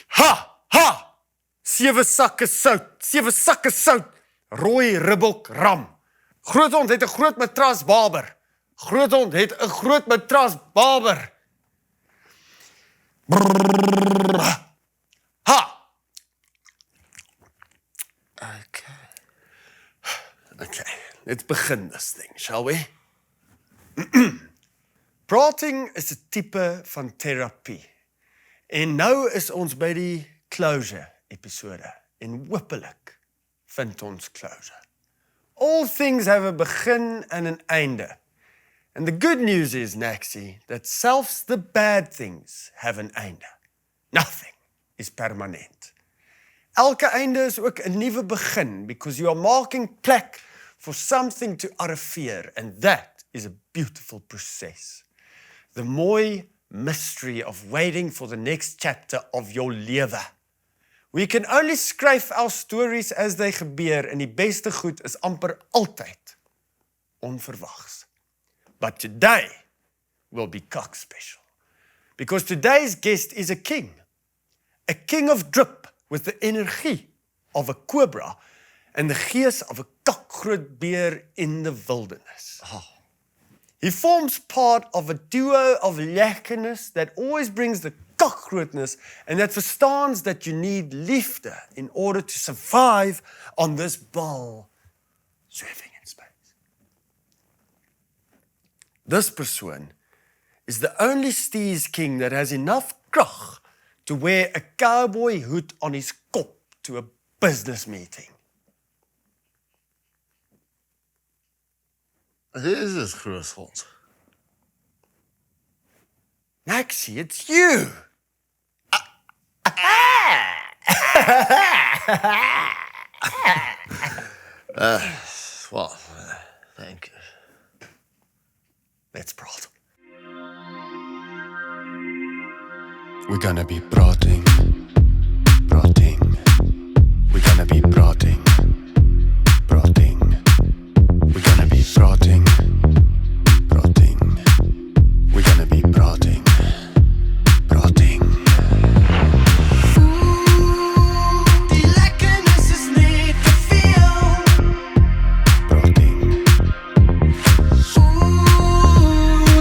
Ha! 7 sakke sout, rooi ribbok ram. Groothond het 'n groot matras baber. Groothond het 'n groot matras baber. Ha! Okay, let's begin this thing, shall we? Praating is 'n tipe van terapie. En nou is ons by die closure episode. En hopelik vind ons closure. All things have a begin and an einde. And the good news is, Naxy, that selfs the bad things have an einde. Nothing is permanent. Elke einde is ook 'n nuwe begin, because you are marking plek for something to arriveer, and that is a beautiful process. The mooi mystery of waiting for the next chapter of your lewe. We can only skryf our stories as they gebeur, en die beste goed is amper altyd onverwags. But today will be cock special, because today's guest is a king of drip with the energie of a cobra and the gees of a kakgroot beer in the wilderness. He forms part of a duo of lekkerness that always brings the kakgrootness and that verstaans that you need liefde in order to survive on this ball swerving in space. This persoon is the only steez king that has enough krag to wear a cowboy hood on his kop to a business meeting. Who is this Groothond? Naxy, it's you! Well, thank you. Let's praat. We're gonna be praating. We're gonna be praating. We're gonna be praating. We're gonna be praating. Die lekkernis is net te veel.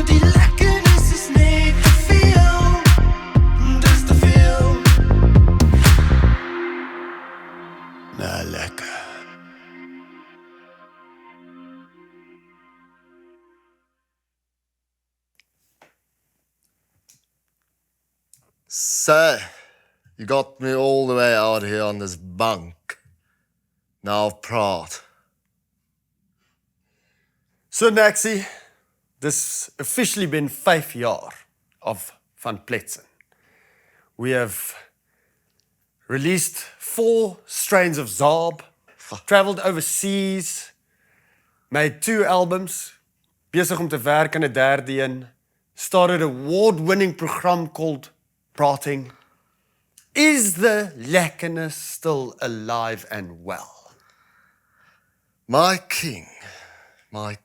Die lekkernis is net te veel. Dis te veel. Nou, lekker. So, you got me all the way out here on this bunk. Now praat. So Naxy, this officially been 5 jaar of Van Pletsen. We have released 4 strains of Zaab, traveled overseas, made 2 albums, besig om te werk aan 'n derde een, started an award-winning program called Praating. Is the lekkerness still alive and well? My king, my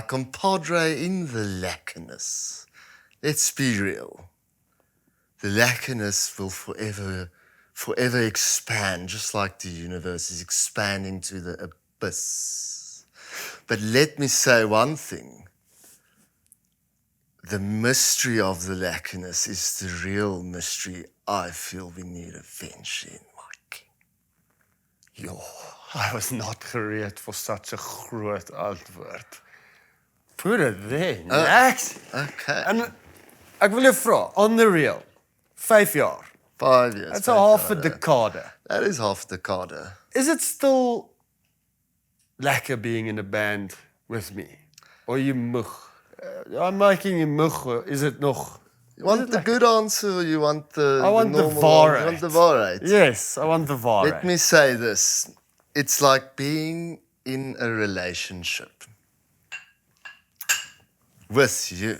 compadre in the lekkerness. Let's be real. The lekkerness will forever expand, just like the universe is expanding to the abyss. But let me say one thing. The mystery of the lekkerness is the real mystery I feel we need a venture in, my king. Jo, I was not gereed for such a groot antwoord. Put it there, Nax. Okay. En ek wil jou vra, on the real, 5 jaar. 5 years. That's a half a decade. That is half a decade. Is it still lekker being in a band with me? Or you moeg? I'm making you moeg, or is it nog? You want the good answer or you want the I want the normal waarheid. You want the waarheid? Yes, I want the waarheid. Let me say this. It's like being in a relationship with you.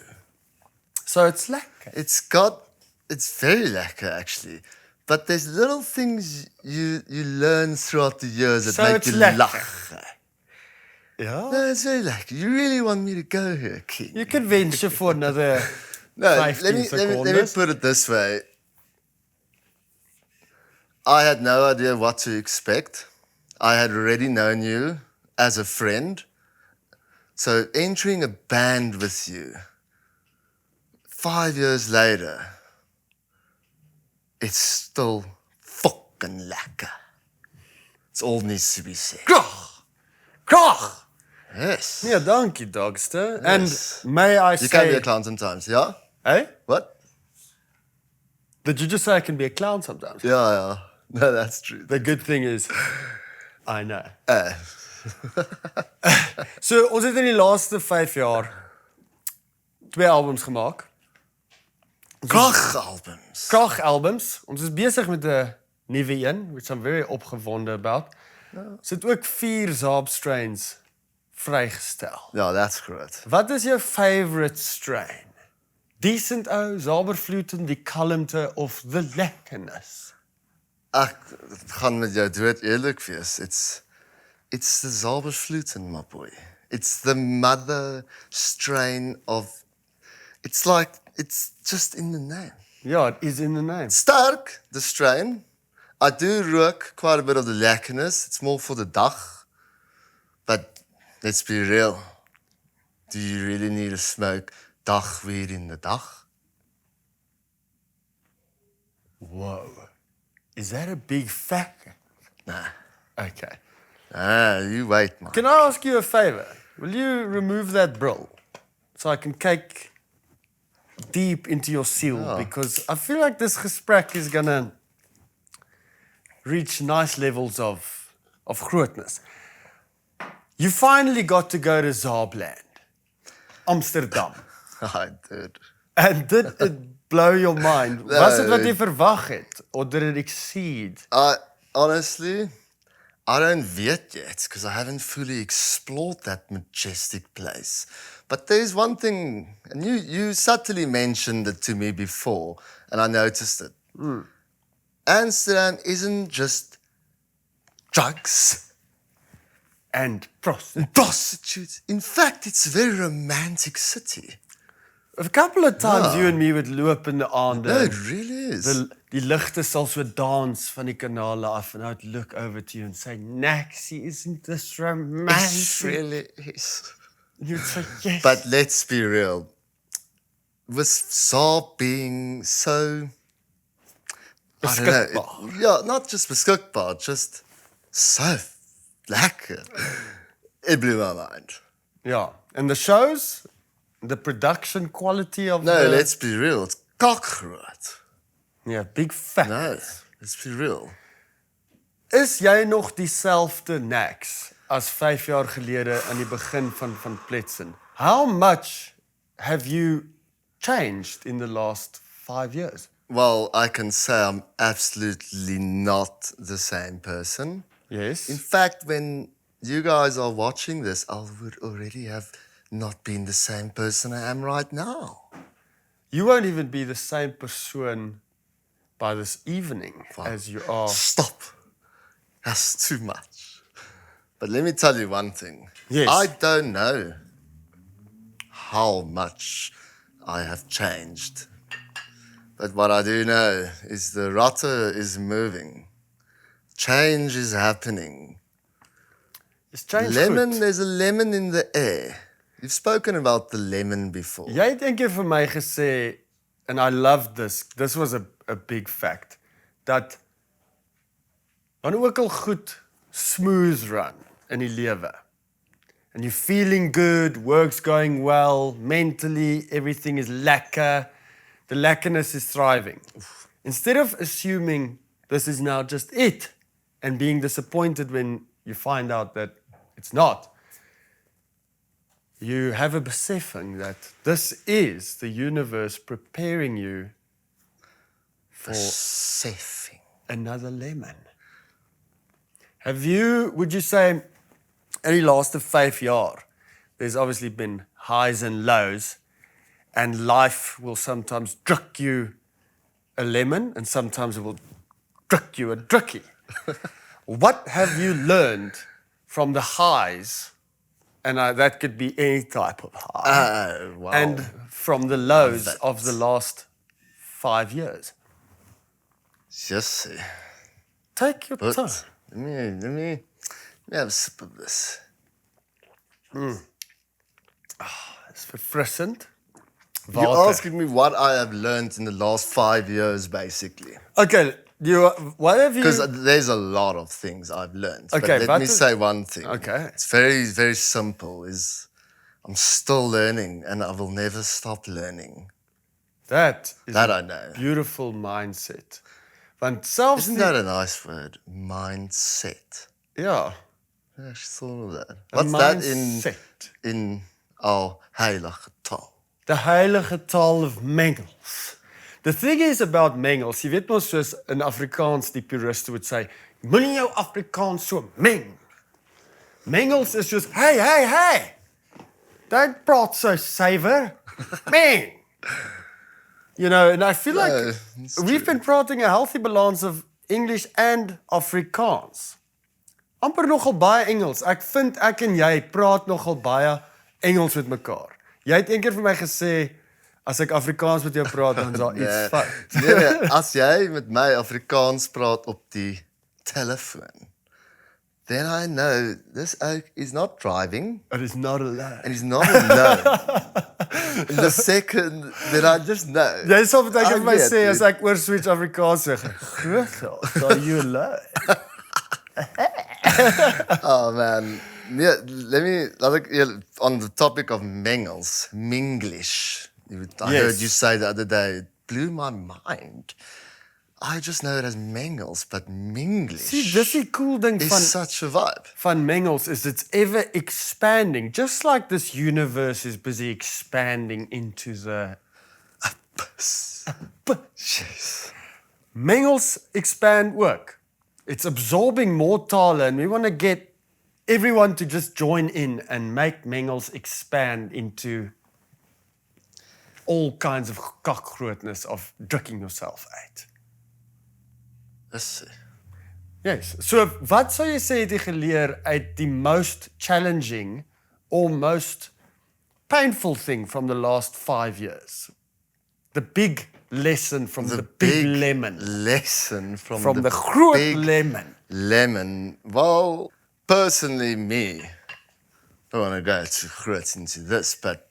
So it's lekker. It's very lekker actually. But there's little things you learn throughout the years that So make it's you lekker. laugh. Ja. No, it's very lekker. You really want me to go here, King? You could venture for another No, 15 let me secondes. put it this way. I had no idea what to expect. I had already known you as a friend. So entering a band with you 5 years later, it's still fucking lekker. It's all needs to be said. Krag! Yes. Nee, dankie, Dogster. Yes. And may I You can be say... a clown sometimes, yeah? Hey? What? Did you just say I can be a clown sometimes? Yeah. No, that's true. The good thing is, I know. Uh, So, ons het in die laaste 5 jaar 2 albums gemaak. Krag-albums. Krag-albums. Ons is besig met 'n nuwe een, which I'm very opgewonde about. Ons het ook 4 Zaab strains vrygestel. Ja, that's great. Wat is jou favorite strain? Decent ou, Zabervloeten, die kalmte of the lekkerness? Ek gaan met jou dood eerlik wees. It's the Zauberfluten, my boy. It's the mother strain of... It's just in the name. Ja, it is in the name. Sterk, the strain. I do rook quite a bit of the lekkerness. It's more for the dag. But let's be real. Do you really need to smoke dagweed in the dag? Whoa. Is that a big factor? Nah. Okay. You wait, man. Can I ask you a favor? Will you remove that brill so I can kijk deep into your seal? Because I feel like this gesprek is gonna reach nice levels of grootness. You finally got to go to Zaabland, Amsterdam. I did. And did it blow your mind? Was dit wat jy verwag het? Or did it exceed? Honestly, I don't weet yet because I haven't fully explored that majestic place. But there's one thing, and you subtly mentioned it to me before, and I noticed it. Amsterdam isn't just drugs And prostitutes. In fact, it's a very romantic city. a couple of times you and me would loop in the aande. No, it really is. Die ligte sal so dans van die kanale af and I'd look over to you and say, Naxy, isn't this It romantic? really is. And you'd say, yes. But let's be real. With Saab being so... I don't know. Beskikbaar. Yeah, not just beskikbaar, just so lekker. It blew my mind. Yeah. And the shows, the production quality of No, the... let's be real. It's kakgroot. Yeah, big fat. No, let's be real. Is jy nog dieselfde Nax as 5 jaar gelede aan die begin van Pletsen? How much have you changed in the last 5 years? Well, I can say I'm absolutely not the same person. Yes. In fact, when you guys are watching this, I would already have not been the same person I am right now. You won't even be the same persoon by this evening as you are. Stop. That's too much. But let me tell you one thing. Yes. I don't know how much I have changed. But what I do know is the rotter is moving. Change is happening. It's changed Lemon, goed. there's a lemon in the air. You've spoken about the lemon before. Jy het eendag vir my gesê, and I love this was a big fact, dat wanneer ook al goed smooth run in die lewe, and you're feeling good, work's going well, mentally everything is lekker, the lekkerness is thriving. Instead of assuming this is now just it, and being disappointed when you find out that it's not, you have a besefing that this is the universe preparing you for Seffing. another lemon. Would you say, in die laaste 5 jaar, there's obviously been highs and lows, and life will sometimes druk you a lemon, and sometimes it will druk you a drukkie. What have you learned from the highs And that could be any type of high. Oh, wow. And from the lows Love it. of the last 5 years. Just Take your but time. let me have a sip of this. It's verfrissend. You're Water. asking me what I have learned in the last 5 years, basically. Okay, what have you... Because there's a lot of things I've learned. Okay, but let what me is- say one thing. Okay. It's very, very simple. I'm still learning, and I will never stop learning. That is That a I know. beautiful mindset. Want selfs Isn't that a nice word? Mindset. Ja, I actually thought of that. 'n What's that mindset. in our heilige taal? The heilige taal of mengels. The thing is about mengels, jy weet mos soos in Afrikaans die puriste would say, moenie jou Afrikaans so meng. Mengels is soos, hey, don't praat so saver, meng. You know, and I feel like it's we've been prating a healthy balance of English and Afrikaans. Amper nogal baie Engels. Ek vind ek en jy praat nogal baie Engels met mekaar. Jy het eendag vir my gesê, as ek Afrikaans met jou praat, dan is daar iets fout. Nee, as jy met my Afrikaans praat op die telefoon, then I know this oak is not driving It is not allowed. and he's not alone. And the second that I just know. Jy sal baie keer vir my I sê get as ek oor switch Afrikaans sê, Groothond, are you alone? Oh man. Yeah, on the topic of mengels, Minglish. I heard you say the other day, it blew my mind. I just know it as mengels, but Minglish See, dis die cool ding is van such a vibe. van mengels is it's ever expanding, just like this universe is busy expanding into the Jeez. Mengels expand work. It's absorbing more tale and we want to get everyone to just join in and make mengels expand into all kinds of kakgrootness of drukking yourself uit. Let's see. Yes. So wat sou jy sê het jy geleer uit die most challenging or most painful thing from the last 5 years? The big lesson from the big lemon. lesson from From the groot big lemon. lemon. Well, personally, me, don't want to go too groot into this, but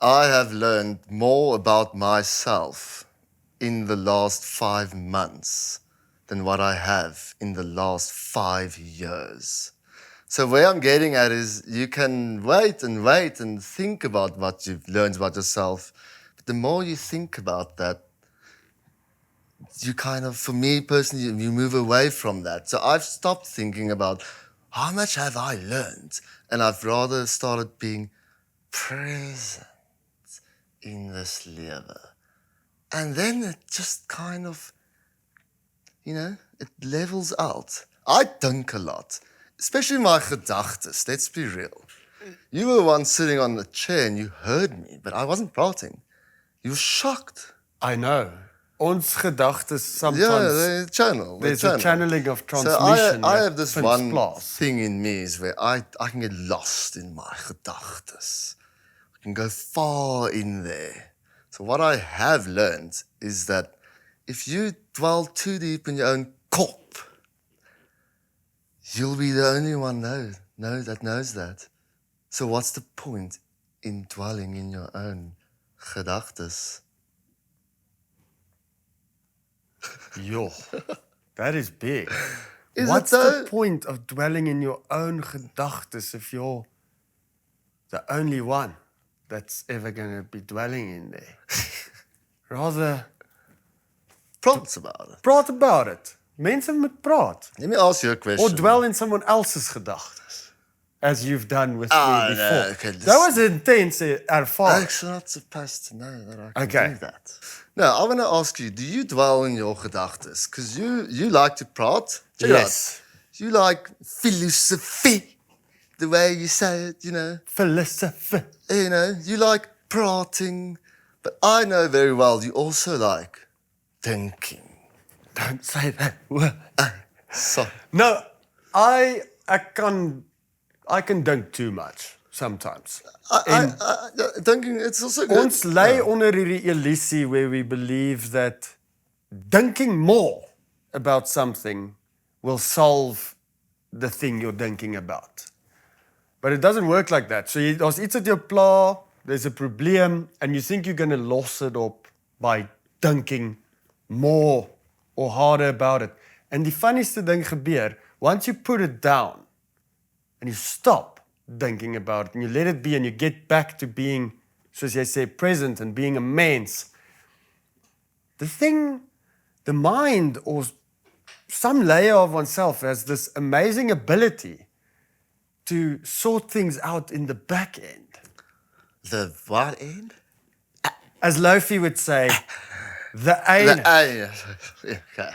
I have learned more about myself in the last 5 months than what I have in the last 5 years. So where I'm getting at is you can wait and think about what you've learned about yourself. But the more you think about that, you kind of, for me personally, you move away from that. So I've stopped thinking about how much have I learned? And I've rather started being present in this liewe. And then it just kind of, it levels out. I dink a lot, especially my gedagtes, let's be real. You were once sitting on the chair and you heard me, but I wasn't prating. You were shocked. I know. Ons gedagtes sometimes Yeah, there's a channeling of So transmission. I that have this vindt one plaas. thing in me is where I can get lost in my gedagtes. I can go far in there. So what I have learned is that if you dwell too deep in your own kop, you'll be the only one that knows that. So what's the point in dwelling in your own gedagtes? Yo, that is big. Is it What's the though? point of dwelling in your own gedagtes if you're the only one that's ever going to be dwelling in there? Rather, Prompts about it. praat about it. Mense moet praat. Let me ask you a question. Or dwell in someone else's gedagtes. As you've done with me before. no, okay, That was intense ervaring. I'm not supposed to know that I can Okay. do that. No, I want to ask you, do you dwell in your gedagtes? Because you like to praat. Check it Yes. out. You like philosophy, the way you say it, Philosophy. You like prating. But I know very well you also like dinking. Don't say that word. So, No, I I can dink too much sometimes. Thinking it's also good. Ons lê onder hierdie illusie where we believe that thinking more about something will solve the thing you're thinking about. But it doesn't work like that. So daar's iets wat jou pla, there's a probleem, and you think you're going to loss it up by thinking more or harder about it. And die funnieste ding gebeur, once you put it down and you stop thinking about it and you let it be and you get back to being, soos jy sê, present and being a mens, the mind or some layer of oneself has this amazing ability to sort things out in the back end. The what end? As Lofi would say, the anus. Okay.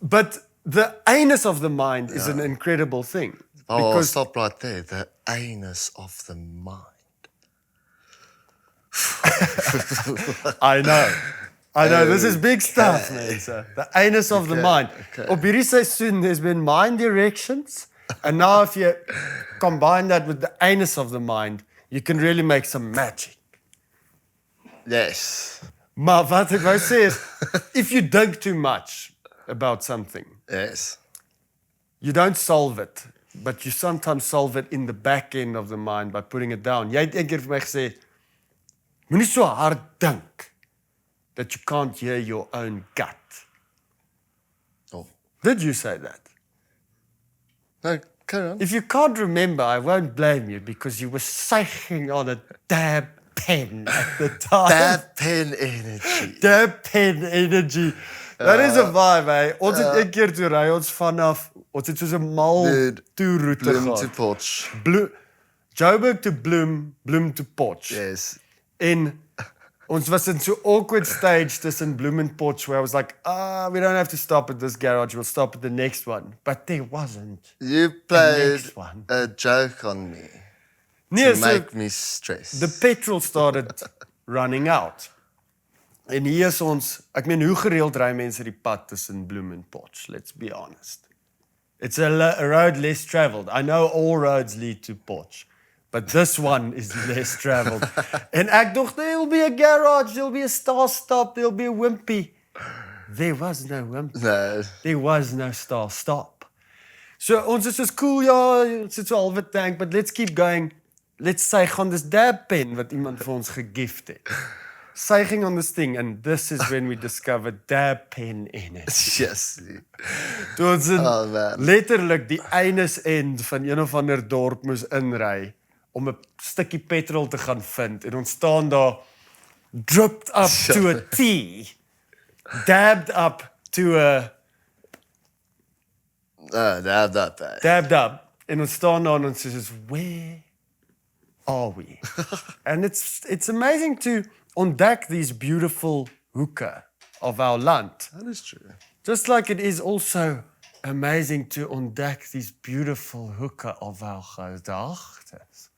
But the anus of the mind is an incredible thing. I'll Because stop right there. The anus of the mind. I know, this is big stuff, mense. The anus of the mind. okay. Op hierdie seisoen, there's been mind directions, and now if you combine that with the anus of the mind, you can really make some magic. Yes. Maar wat ek wou sê is, if you think too much about something, Yes. you don't solve it, but you sometimes solve it in the back end of the mind by putting it down. Jy het eendag vir my gesê, moenie so hard dink that you can't hear your own gut. Oh. Did you say that? No, carry on. If you can't remember, I won't blame you because you were seisoen on a dab pen at the time. That pen energy. Dab pen energy. That is a vibe, eh? Ons het een keer toe ry ons vanaf, ons het soos 'n mal Dude, toerroute Bloom to gehad. Potch. Joburg to Bloem, Bloem to Potch. Yes. En ons was in so awkward stage tussen Bloem and Potch where I was like, we don't have to stop at this garage, we'll stop at the next one. But there wasn't. You played next one. a joke on me Nee, to so make me stress. the petrol started running out. En hier is ons, ek meen hoe gereeld ry mense die pad tussen Bloem and Potch, let's be honest. It's a road less traveled. I know all roads lead to Potch, but this one is less traveled. En ek dink there'll be a garage, there'll be a star stop, there'll be a wimpy. There was no wimpy. No. There was no star stop. So ons is soos cool, ja, ons het so halwe tank, but let's keep going. Let's say gaan dis dab pen wat iemand vir ons gegift het. Seiging on this thing, and this is when we discovered dab pen energy. Yes. Toe ons in Oh, man. letterlik die eines end van een of ander dorp moes inry om 'n stukkie petrol te gaan vind en ons staan daar dripped up to a T, dabbed up to a That. dabbed up en ons staan daar en ons sê where are we? And it's amazing to ontdek these beautiful hoeke of our land. That is true. Just like it is also amazing to ontdek these beautiful hoeke of our gedagtes.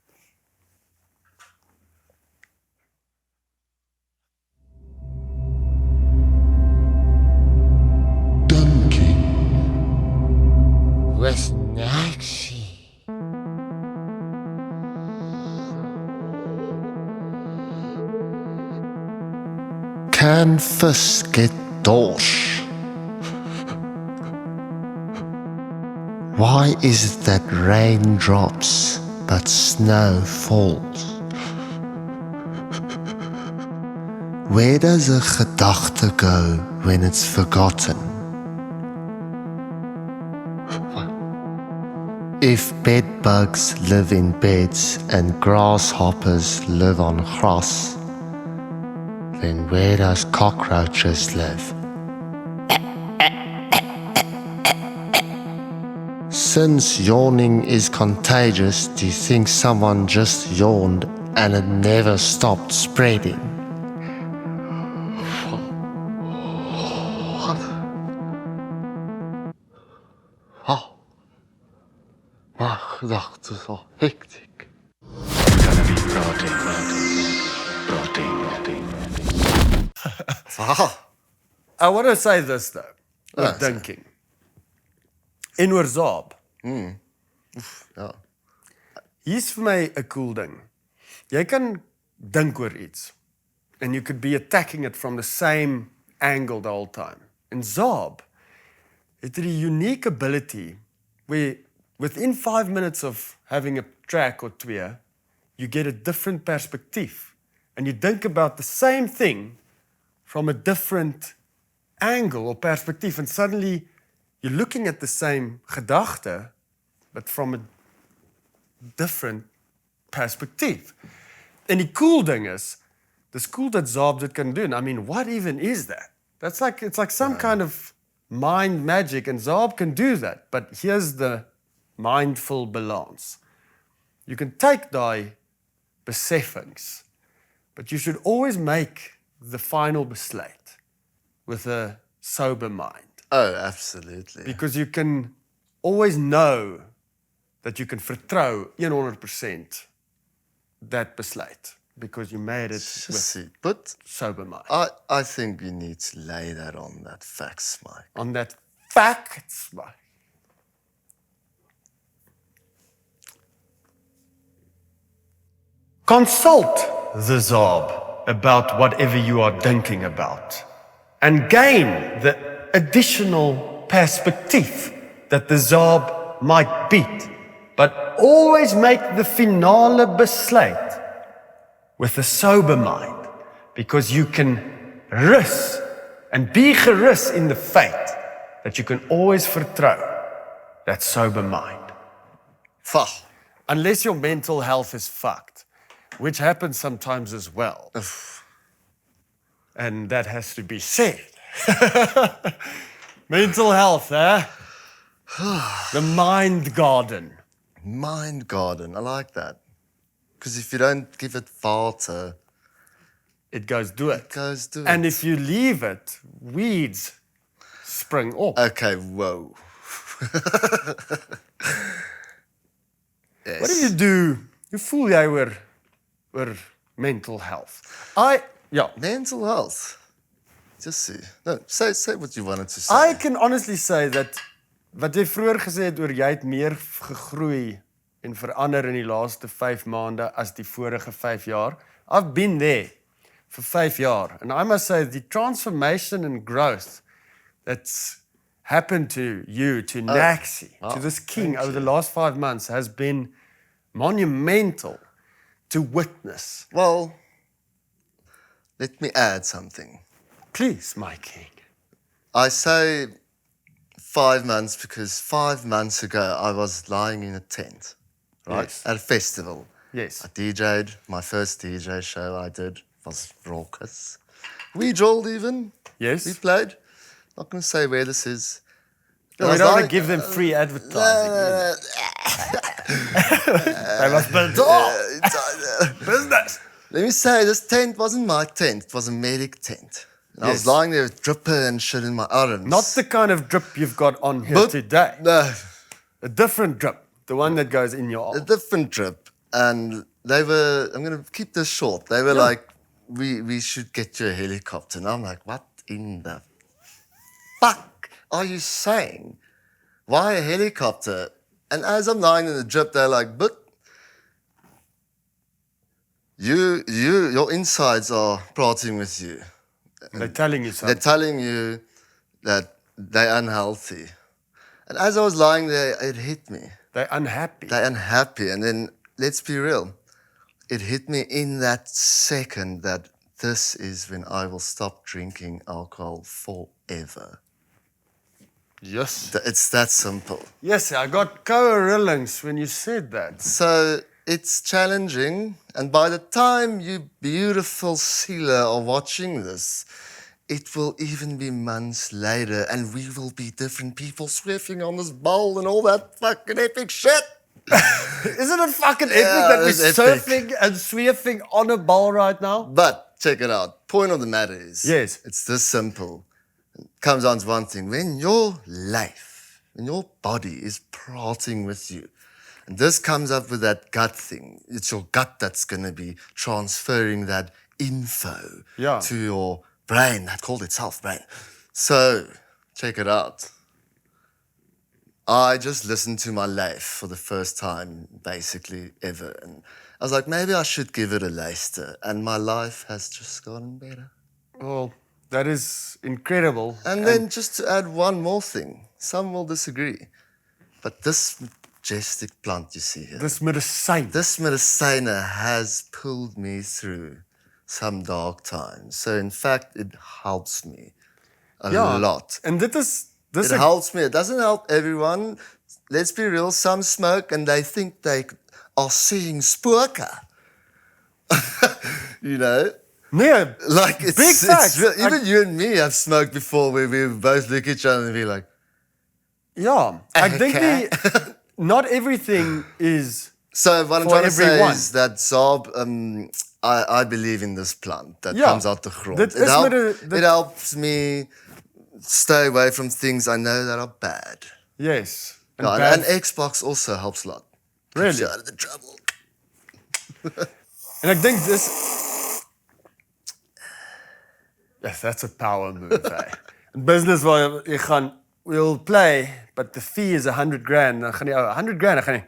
With Naxy. Can vis get dors? Why is it that rain drops but snow falls? Where does a gedagte go when it's forgotten? If bedbugs live in beds and grasshoppers live on grass, then where does cockroaches live? Since yawning is contagious, do you think someone just yawned and it never stopped spreading? Oh, my gedagtes are hectic. We're gonna be praating. I want to say this though, with say. dinking. In oor Zaab, Ja. Hier's vir my 'n cool ding. Jy kan dink oor iets, and you could be attacking it from the same angle the whole time. En Zaab het die unique ability where within 5 minutes of having a track or twee, you get a different perspective. And you think about the same thing from a different angle or perspective. And suddenly you're looking at the same gedagte, but from a different perspective. En die cool ding is, dis cool dat Zaab dit kan doen. I mean, what even is that? It's like some kind of mind magic, and Zaab can do that. But here's the mindful balance. You can take daai beseffings, but you should always make the final besluit with a sober mind. Oh, absolutely. Because you can always know that you can vertrou 100% that besluit, because you made it with See, but sober mind. I think we need to lay that on that facts, Mike. On that facts, Mike. Consult the Zaab about whatever you are thinking about, and gain the additional perspective that the Zaab might beat, but always make the finale besluit with a sober mind, because you can rus and be gerus in the fact that you can always vertrou that sober mind. Fuck. Unless your mental health is fucked, which happens sometimes as well. And that has to be said. Mental health, eh? The mind garden. Mind garden, I like that. Because if you don't give it water, It goes do it. it goes to And it. if you leave it, weeds spring up. Okay, whoa. Yes. What do you do? Hoe voel jy oor mental health? Mental health. Just see. No, say what you wanted to say. I can honestly say that wat jy vroeër gesê het oor jy het meer gegroei en verander in die laaste 5 maande as die vorige 5 jaar. I've been there for 5 jaar. And I must say the transformation and growth that's happened to you, to Naxy, to this king over the last 5 months has been monumental to witness. Well, let me add something. Please, my king. I say 5 months because 5 months ago I was lying in a tent, right? Yes. At a festival. Yes. I DJ'd. My first DJ show I did was raucous. We drilled even. Yes. We played. Not going to say where this is. No, I we was don't want to lying- give them free advertising. They must build business. Let me say, this tent wasn't my tent. It was a medic tent. And I was Yes. lying there with dripper and shit in my arms. Not the kind of drip you've got on here But- today. No, A different drip. The one that goes in your a arm. different drip. And they were, I'm going to keep this short. They were like, we should get you a helicopter. And I'm like, what in the fuck are you saying? Why a helicopter? And as I'm lying in the drip, they're like, but your insides are prating with you. They're telling you They're something. telling you that they're unhealthy. And as I was lying there, it hit me. They're unhappy. They're unhappy. And then, let's be real, it hit me in that second that this is when I will stop drinking alcohol forever. Yes. It's that simple. Yes, I got coerillings when you said that. So it's challenging. And by the time you beautiful sealer are watching this, it will even be months later and we will be different people swiffing on this bowl and all that fucking epic shit. Isn't it fucking epic Yeah, that we're it's epic. surfing and swiffing on a ball right now? But check it out. Point of the matter is, Yes. it's this simple. It comes down to one thing. When your life, when your body is prating with you, and this comes up with that gut thing, it's your gut that's going to be transferring that info Yeah. to your brain that called itself brain. So, check it out. I just listened to my life for the first time, basically, ever. And I was like, maybe I should give it a luister. And my life has just gotten better. Well, that is incredible. And then just to add one more thing, some will disagree, but this majestic plant you see here, Dis medicine. this medicina has pulled me through some dark times. So in fact, it helps me a lot. En dit is It helps me. It doesn't help everyone. Let's be real, some smoke and they think they are seeing spooke. You know? nee, Like it's big facts. real. Even you and me have smoked before where we both look at each other and be like, Ja, ek dink Okay. nie not everything is so what I'm For trying to say everyone. is that Saab, I believe in this plant that Ja, comes out the grond. dit It, is met 'n- it helps me stay away from things I know that are bad. yes. En Yeah, bad- and Xbox also helps a lot. Keeps Really? you out of the trouble. En ek dink dis Yes, that's a power move, eh. In business waar jy gaan we'll play, but the fee is $100,000, dan gaan jy $100,000, dan gaan jy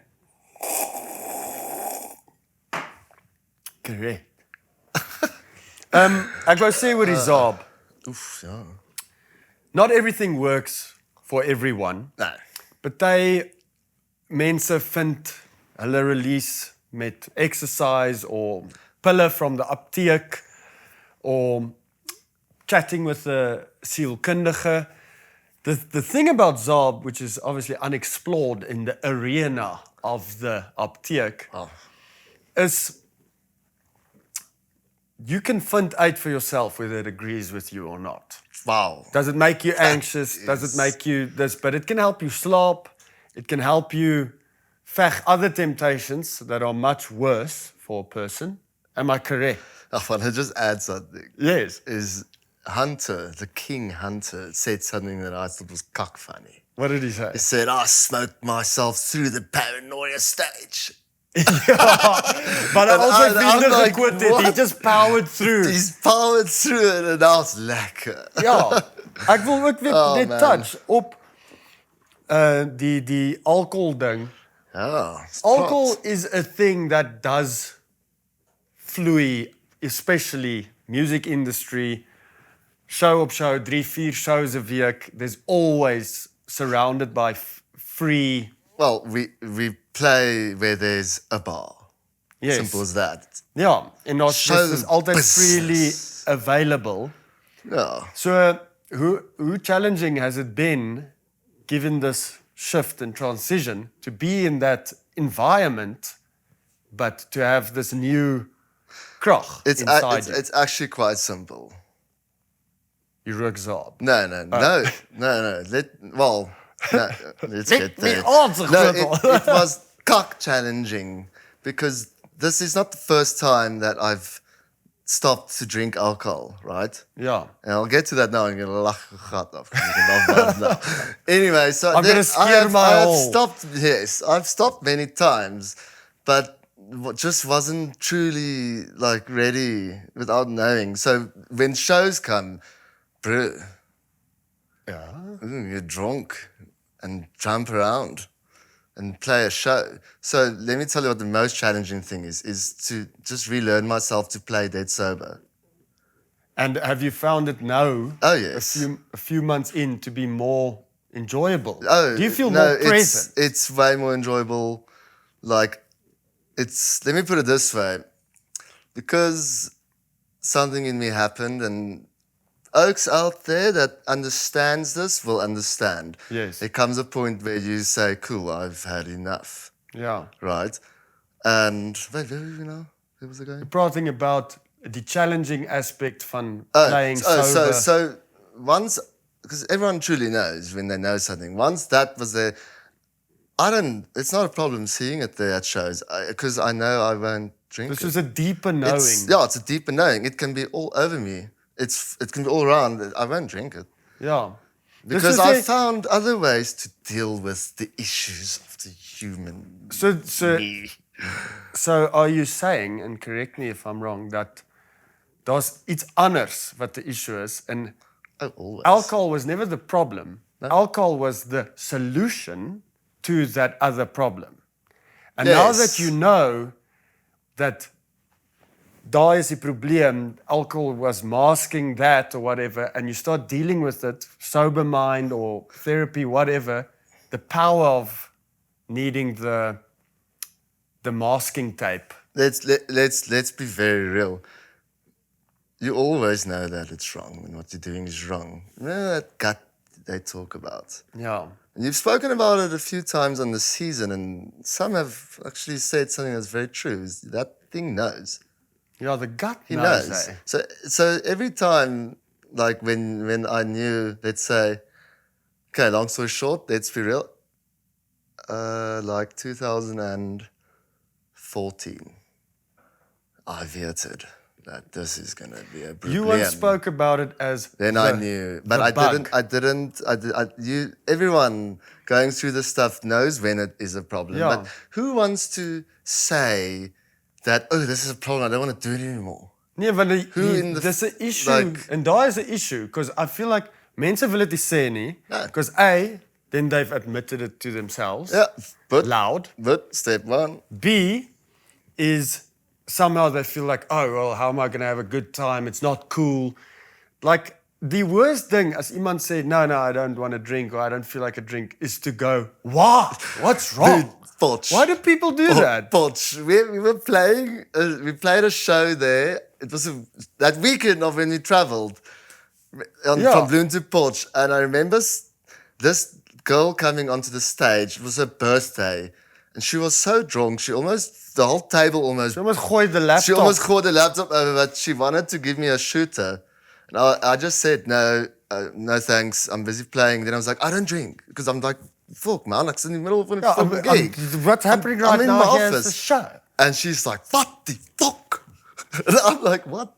Correct. Ek wou sê oor die Saab. Oef, ja. Not everything works for everyone. No. Party mense vind hulle release met exercise or pille from the apteek or chatting with the sielkundige. The thing about Saab, which is obviously unexplored in the arena of the apteek, is you can find out for yourself whether it agrees with you or not. Wow. Does it make you anxious? Does it make you this? But it can help you sleep. It can help you veg other temptations that are much worse for a person. Am I correct? I want to just add something. Yes. Is Hunter, the King Hunter, said something that I thought was cock funny. What did he say? He said, I smoked myself through the paranoia stage. But I also I'm feel like, like he what? just powered through. He's powered through it and now it's lekker. Ja, ek wil ook weer Oh, net man. touch op die alcohol ding. Ja, Alcohol is a thing that does vloei, especially music industry, show op show, 3-4 shows a week. There's always surrounded by free. Well, we play where there's a bar. Yes. Simple as that. Ja, en daar's Show dis altyd freely business. available. Ja. So, hoe challenging has it been, given this shift and transition, to be in that environment, but to have this new krach inside you? It's actually quite simple. You rook Saab. No. Let's get there. answer, No, Groothond. it was cock challenging because this is not the first time that I've stopped to drink alcohol, right? Ja. And I'll get to that now. I'm going to laugh your gat off. You can laugh now. Anyway, so I'm gonna scare my I've hole. stopped. Yes, I've stopped many times, but just wasn't truly like ready without knowing. So when shows come, bro, Ja. you're drunk and jump around and play a show. So let me tell you what the most challenging thing is to just relearn myself to play dead sober. And have you found it now, Oh, yes. a few months in, to be more enjoyable? Oh, Do you feel no, more present? It's way more enjoyable. Like, let me put it this way. Because something in me happened and oaks out there that understands this will understand. Yes. There comes a point where you say, cool, I've had enough, Ja. right? And, wait, where were we now? Where was I going? Prating about the challenging aspect van playing sober. So once, because everyone truly knows when they know something, once that was there, it's not a problem seeing it there at shows, because I know I won't drink This it. is a deeper knowing. It's a deeper knowing. It can be all over me. It can be all around. I won't drink it. Ja. Because is I a- found other ways to deal with the issues of the human me. So are you saying, and correct me if I'm wrong, that daar's iets anders wat the issue is, and Oh, always. alcohol was never the problem. Alcohol was the solution to that other problem. And now Yes. that you know that daar is die probleem, alcohol was masking that or whatever, and you start dealing with it, sober mind or therapy, whatever, the power of needing the masking tape. Let's be very real. You always know that it's wrong and what you're doing is wrong. Remember that gut they talk about? Yeah. And you've spoken about it a few times on the season, and some have actually said something that's very true. Is that thing knows. Yeah, the gut He knows. knows. Eh? So every time, like when I knew, let's say, okay, long story short, let's be real, like 2014, I veated that this is going to be a problem. You once spoke about it as Then I knew, but everyone going through this stuff knows when it is a problem. Yeah. But who wants to say that, oh, this is a problem, I don't want to do it anymore? Nee, want dis 'n issue, like- and daar is 'n issue, because I feel like mense wil dit nie sê nie, No. because A, then they've admitted it to themselves, Yeah, but loud. step one, B is somehow they feel like, oh, well, how am I going to have a good time? It's not cool. Like, the worst thing, as iemand sê, no, I don't want to drink, or I don't feel like a drink, is to go, what? What's wrong? Dude, Potch. Why do people do that? Potch. We were playing, we played a show there. It was that weekend of when we traveled Yeah. from Bloem to Potch. And I remember this girl coming onto the stage. It was her birthday. And she was so drunk, the whole table almost, She almost gooid the laptop. she almost caught the laptop over, but she wanted to give me a shooter. And I just said, no thanks, I'm busy playing. Then I was like, I don't drink. Because I'm like, fuck, man, I'm in the middle of a fucking gig. What's happening I'm right in now my here is office. the show. And she's like, what the fuck? And I'm like, what?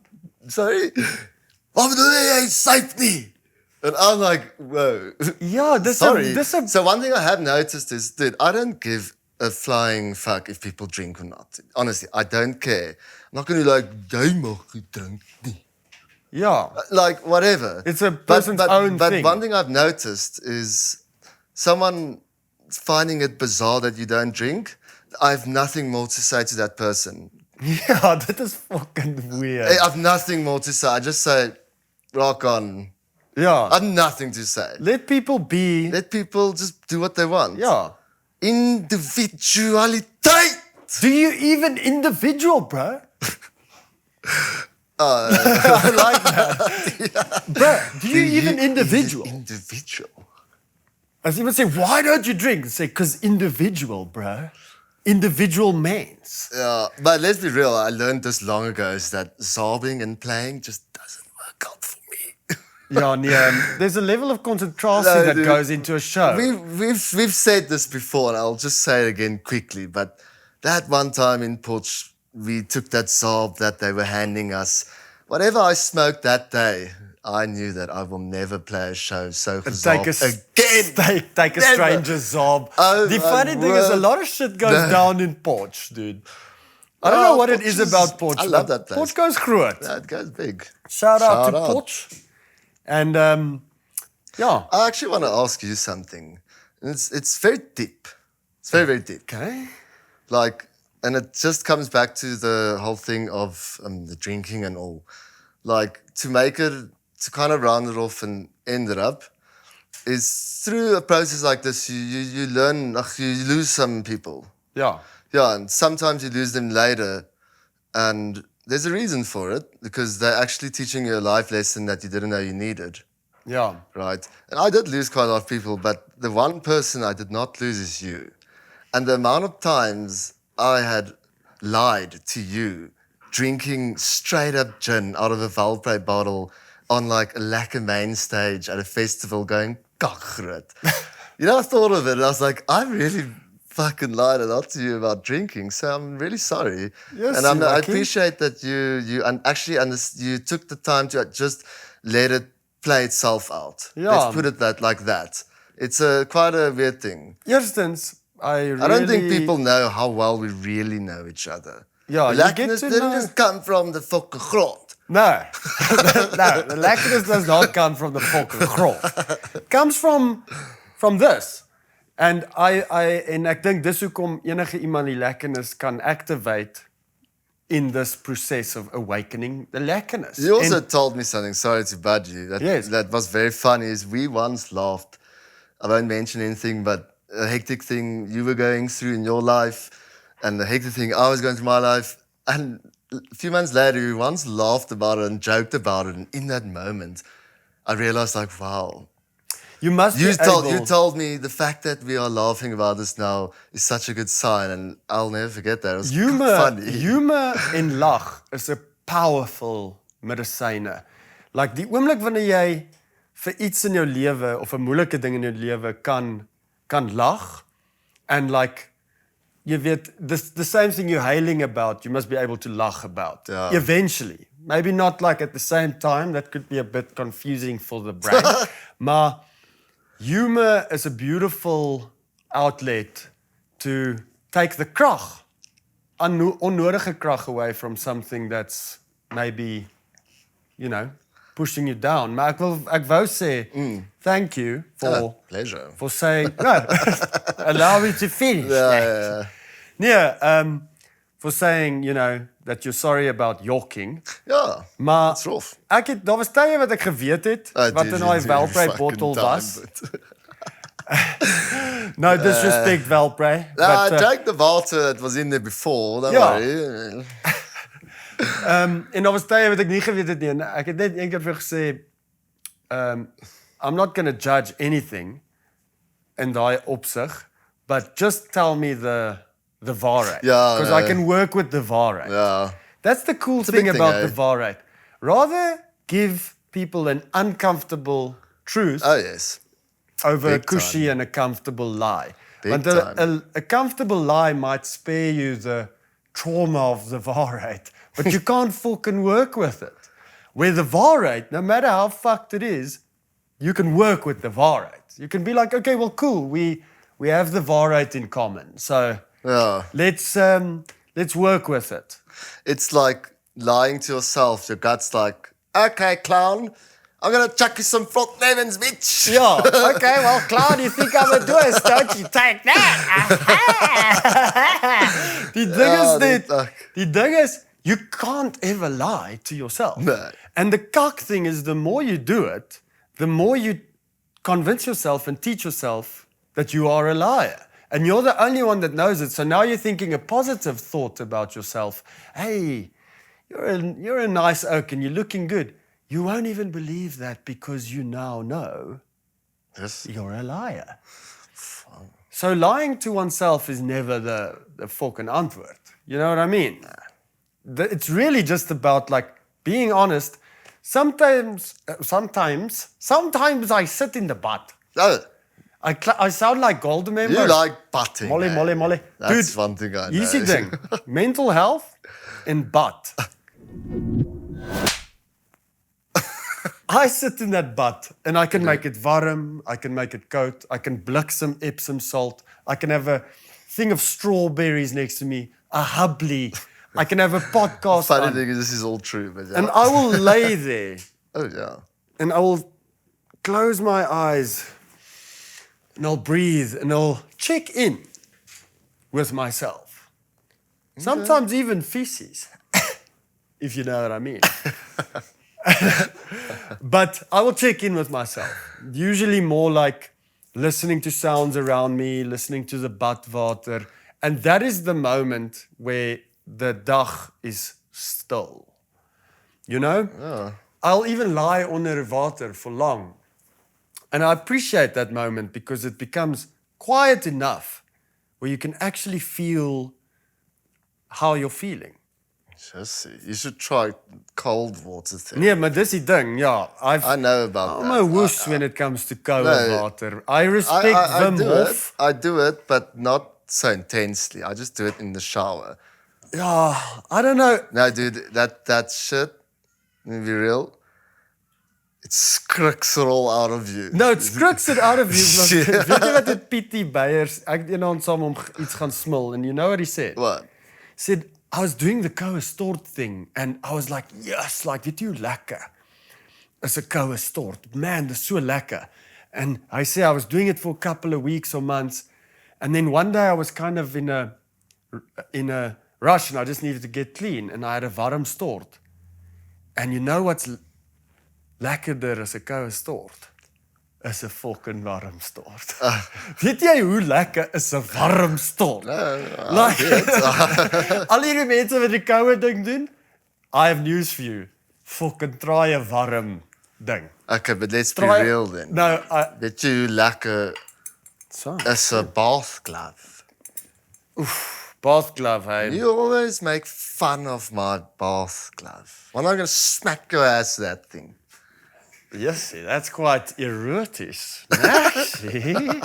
Sorry? Wat bedoel jy? Syf nie. And I'm like, whoa. Yeah, this Sorry. is a So one thing I have noticed is, dude, I don't give a flying fuck if people drink or not. Honestly, I don't care. I'm not going to like, jy mag nie drink nie. yeah. Like, whatever. It's a person's own but thing. one thing I've noticed is someone finding it bizarre that you don't drink, I have nothing more to say to that person. Yeah, that is fucking weird. I have nothing more to say. I just say, rock on. Yeah. I have nothing to say. Let people be. Let people just do what they want. Yeah. Individualiteit. Do you even individual, bro? I like that. Bro, do you even individual? Individual. As iemand say, why don't you drink? Say, because individual, bro. Individual means. Yeah, but let's be real. I learned this long ago is that sobbing and playing just doesn't work out for me. Yeah, there's a level of concentration No, that dude. goes into a show. We've said this before, and I'll just say it again quickly. But that one time in Potch, we took that sob that they were handing us. Whatever I smoked that day, I knew that I will never play a show so Take a again. take a Never. stranger's zob. Oh, The my funny thing is, a word. lot of shit goes down in Potch, dude. I don't Oh, know what it Potch is is- about Potch. I love but that place. Potch goes groot. Yeah, it goes big. Shout out to Shout out. Potch. And yeah. I actually want to ask you something. It's very deep. It's very, very deep. Okay. Like, and it just comes back to the whole thing of the drinking and all. Like, to kind of round it off and end it up, is through a process like this, you learn, you lose some people. Yeah. Yeah, and sometimes you lose them later, and there's a reason for it, because they're actually teaching you a life lesson that you didn't know you needed. Yeah. Right? And I did lose quite a lot of people, but the one person I did not lose is you. And the amount of times I had lied to you, drinking straight up gin out of a Valpray bottle on like a lekker main stage at a festival going, kakgroot. You know, I thought of it and I was like, I really fucking lied a lot to you about drinking, so I'm really sorry. Yes, and you're I lucky. appreciate that you took the time to just let it play itself out. Yeah. Let's put it like that. It's quite a weird thing. Eerstens, I don't think people know how well we really know each other. Yeah, The you get lekkerness to didn't know- just come from the fucking grond. No. No, the lekkerness does not come from the fucking grond. It comes from this. And ek dink dis hoekom enige iemand die lekkernis kan activate in this process of awakening the lekkerness. You also told me something, sorry to bud you, Yes. that was very funny, is we once laughed, I won't mention anything, but a hectic thing you were going through in your life, and the hectic thing I was going through my life, and a few months later, we once laughed about it and joked about it, and in that moment, I realized, like, wow. You must You be able... You told me the fact that we are laughing about this now is such a good sign, and I'll never forget that. It was funny. Humor en lag is 'n powerful medisyne. Like die oomblik wanneer jy vir iets in jou lewe of 'n moeilike ding in jou lewe kan lag, and like jy weet the same thing you're hailing about, you must be able to lag about. Yeah. Eventually. Maybe not like at the same time, that could be a bit confusing for the brain. Maar humor is a beautiful outlet to take the krag, onnodige krag away from something that's maybe, you know, pushing you down. Maar ek wou sê, thank you pleasure. for saying, no, allow me to finish. Yeah. Yeah, for saying, you know, that you're sorry about yorking. Ja, Maar it's rough. daar was tye wat ek geweet het wat in daai Welpray bottel was. No disrespect, Welpray. I But, drank the water that was in there before, don't Ja. worry. en daar was tye wat ek nie geweet het nie. En ek het net een keer vir gesê, I'm not going to judge anything in daai opsig, but just tell me the waarheid. Ja, Because I can work with the waarheid. Yeah. That's the cool a thing big thing, about eh? the waarheid. Rather give people an uncomfortable truth Oh, yes. over a big cushy and a comfortable lie. Big Want a comfortable lie might spare you the trauma of the waarheid, but you can't fucking work with it. Where the waarheid, no matter how fucked it is, you can work with the waarheid. You can be like, okay, well, cool, we have the waarheid in common, so Yeah. let's work with it. It's like lying to yourself. Your gut's like, okay, clown, I'm going to chuck you some frot lemons, bitch. Yeah, okay, well, Cloud, you think I'm a doer, don't you take that? Die ding is, you can't ever lie to yourself. No. And the cock thing is, the more you do it, the more you convince yourself and teach yourself that you are a liar. And you're the only one that knows it. So now you're thinking a positive thought about yourself. Hey, you're a nice oak and you're looking good. You won't even believe that because you now know Yes. you're a liar. So lying to oneself is never the fucking antwoord. You know what I mean? It's really just about like being honest. Sometimes I sit in the butt. Oh, I sound like golden member. you like butting. Molly, eh? molly, molly. That's Dude, one thing I know. easy ding. Mental health and butt. I sit in that butt and I can make it warm, I can make it koud, I can blik some Epsom salt, I can have a thing of strawberries next to me, a hubbly, I can have a podcast Funny on, thing is, this is all true. But yeah. and I will lay there Oh, yeah. and I will close my eyes and I'll breathe and I'll check in with myself. Sometimes even feces, if you know what I mean. But I will check in with myself. Usually more like listening to sounds around me, listening to the badwater. And that is the moment where the dag is still. You know? Yeah. I'll even lie under water for long. And I appreciate that moment because it becomes quiet enough where you can actually feel how you're feeling. Just see. You should try cold water thing. Nee, maar dis die ding, ja. I know about I'm that. a whoosh when it comes to cold No, water. I respect Wim Hof. I do it, but not so intensely. I just do it in the shower. Ja, I don't know. No, dude, that shit, let me be real, it skriks it all out of you. No, it skriks it out of you. Shit. Weet jy wat het Pietie Beyers, ek het eendag saam hom iets gaan smil, and you know what he said? What? He said, I was doing the koue stort thing, and I was like, yes, like, weet jy hoe lekker is 'n koue stort? Man, dis so lekker. And I say I was doing it for a couple of weeks or months, And then one day I was kind of in a rush and I just needed to get clean and I had 'n warm stort. And you know what's lekkerder as 'n koue stort? Is 'n fucking warm stort. Weet jy hoe lekker is 'n warm stort? Al hierdie mense wat die koue ding doen, I have news for you. Fucking try 'n warm ding. Okay, but let's be Try- real then. No, Weet jy hoe lekker is 'n bath glove? bath glove, hey. You always make fun of my bath glove. When I'm going to smack your ass with that thing. Yes, that's quite erotic. Naxy.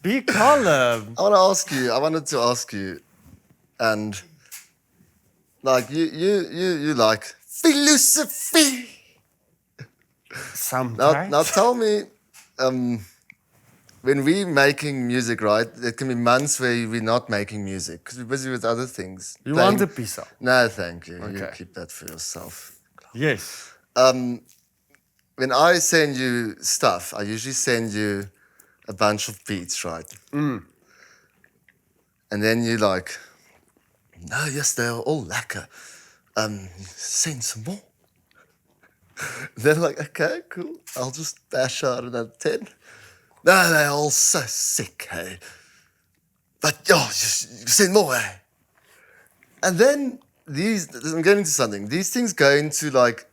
Be calm. I wanted to ask you, and like you like philosophy. Sometimes. Now tell me, when we're making music, right, there can be months where we're not making music because we're busy with other things. You want a piece of? No, thank you. You Okay. keep that for yourself. Yes. When I send you stuff, I usually send you a bunch of beats, right? And then you're like, no, yes, they're all lekker. Send some more. They're like, okay, cool. I'll just bash out another 10. No, they're all so sick, hey. But, just send more, hey. And then I'm getting to something. These things go into like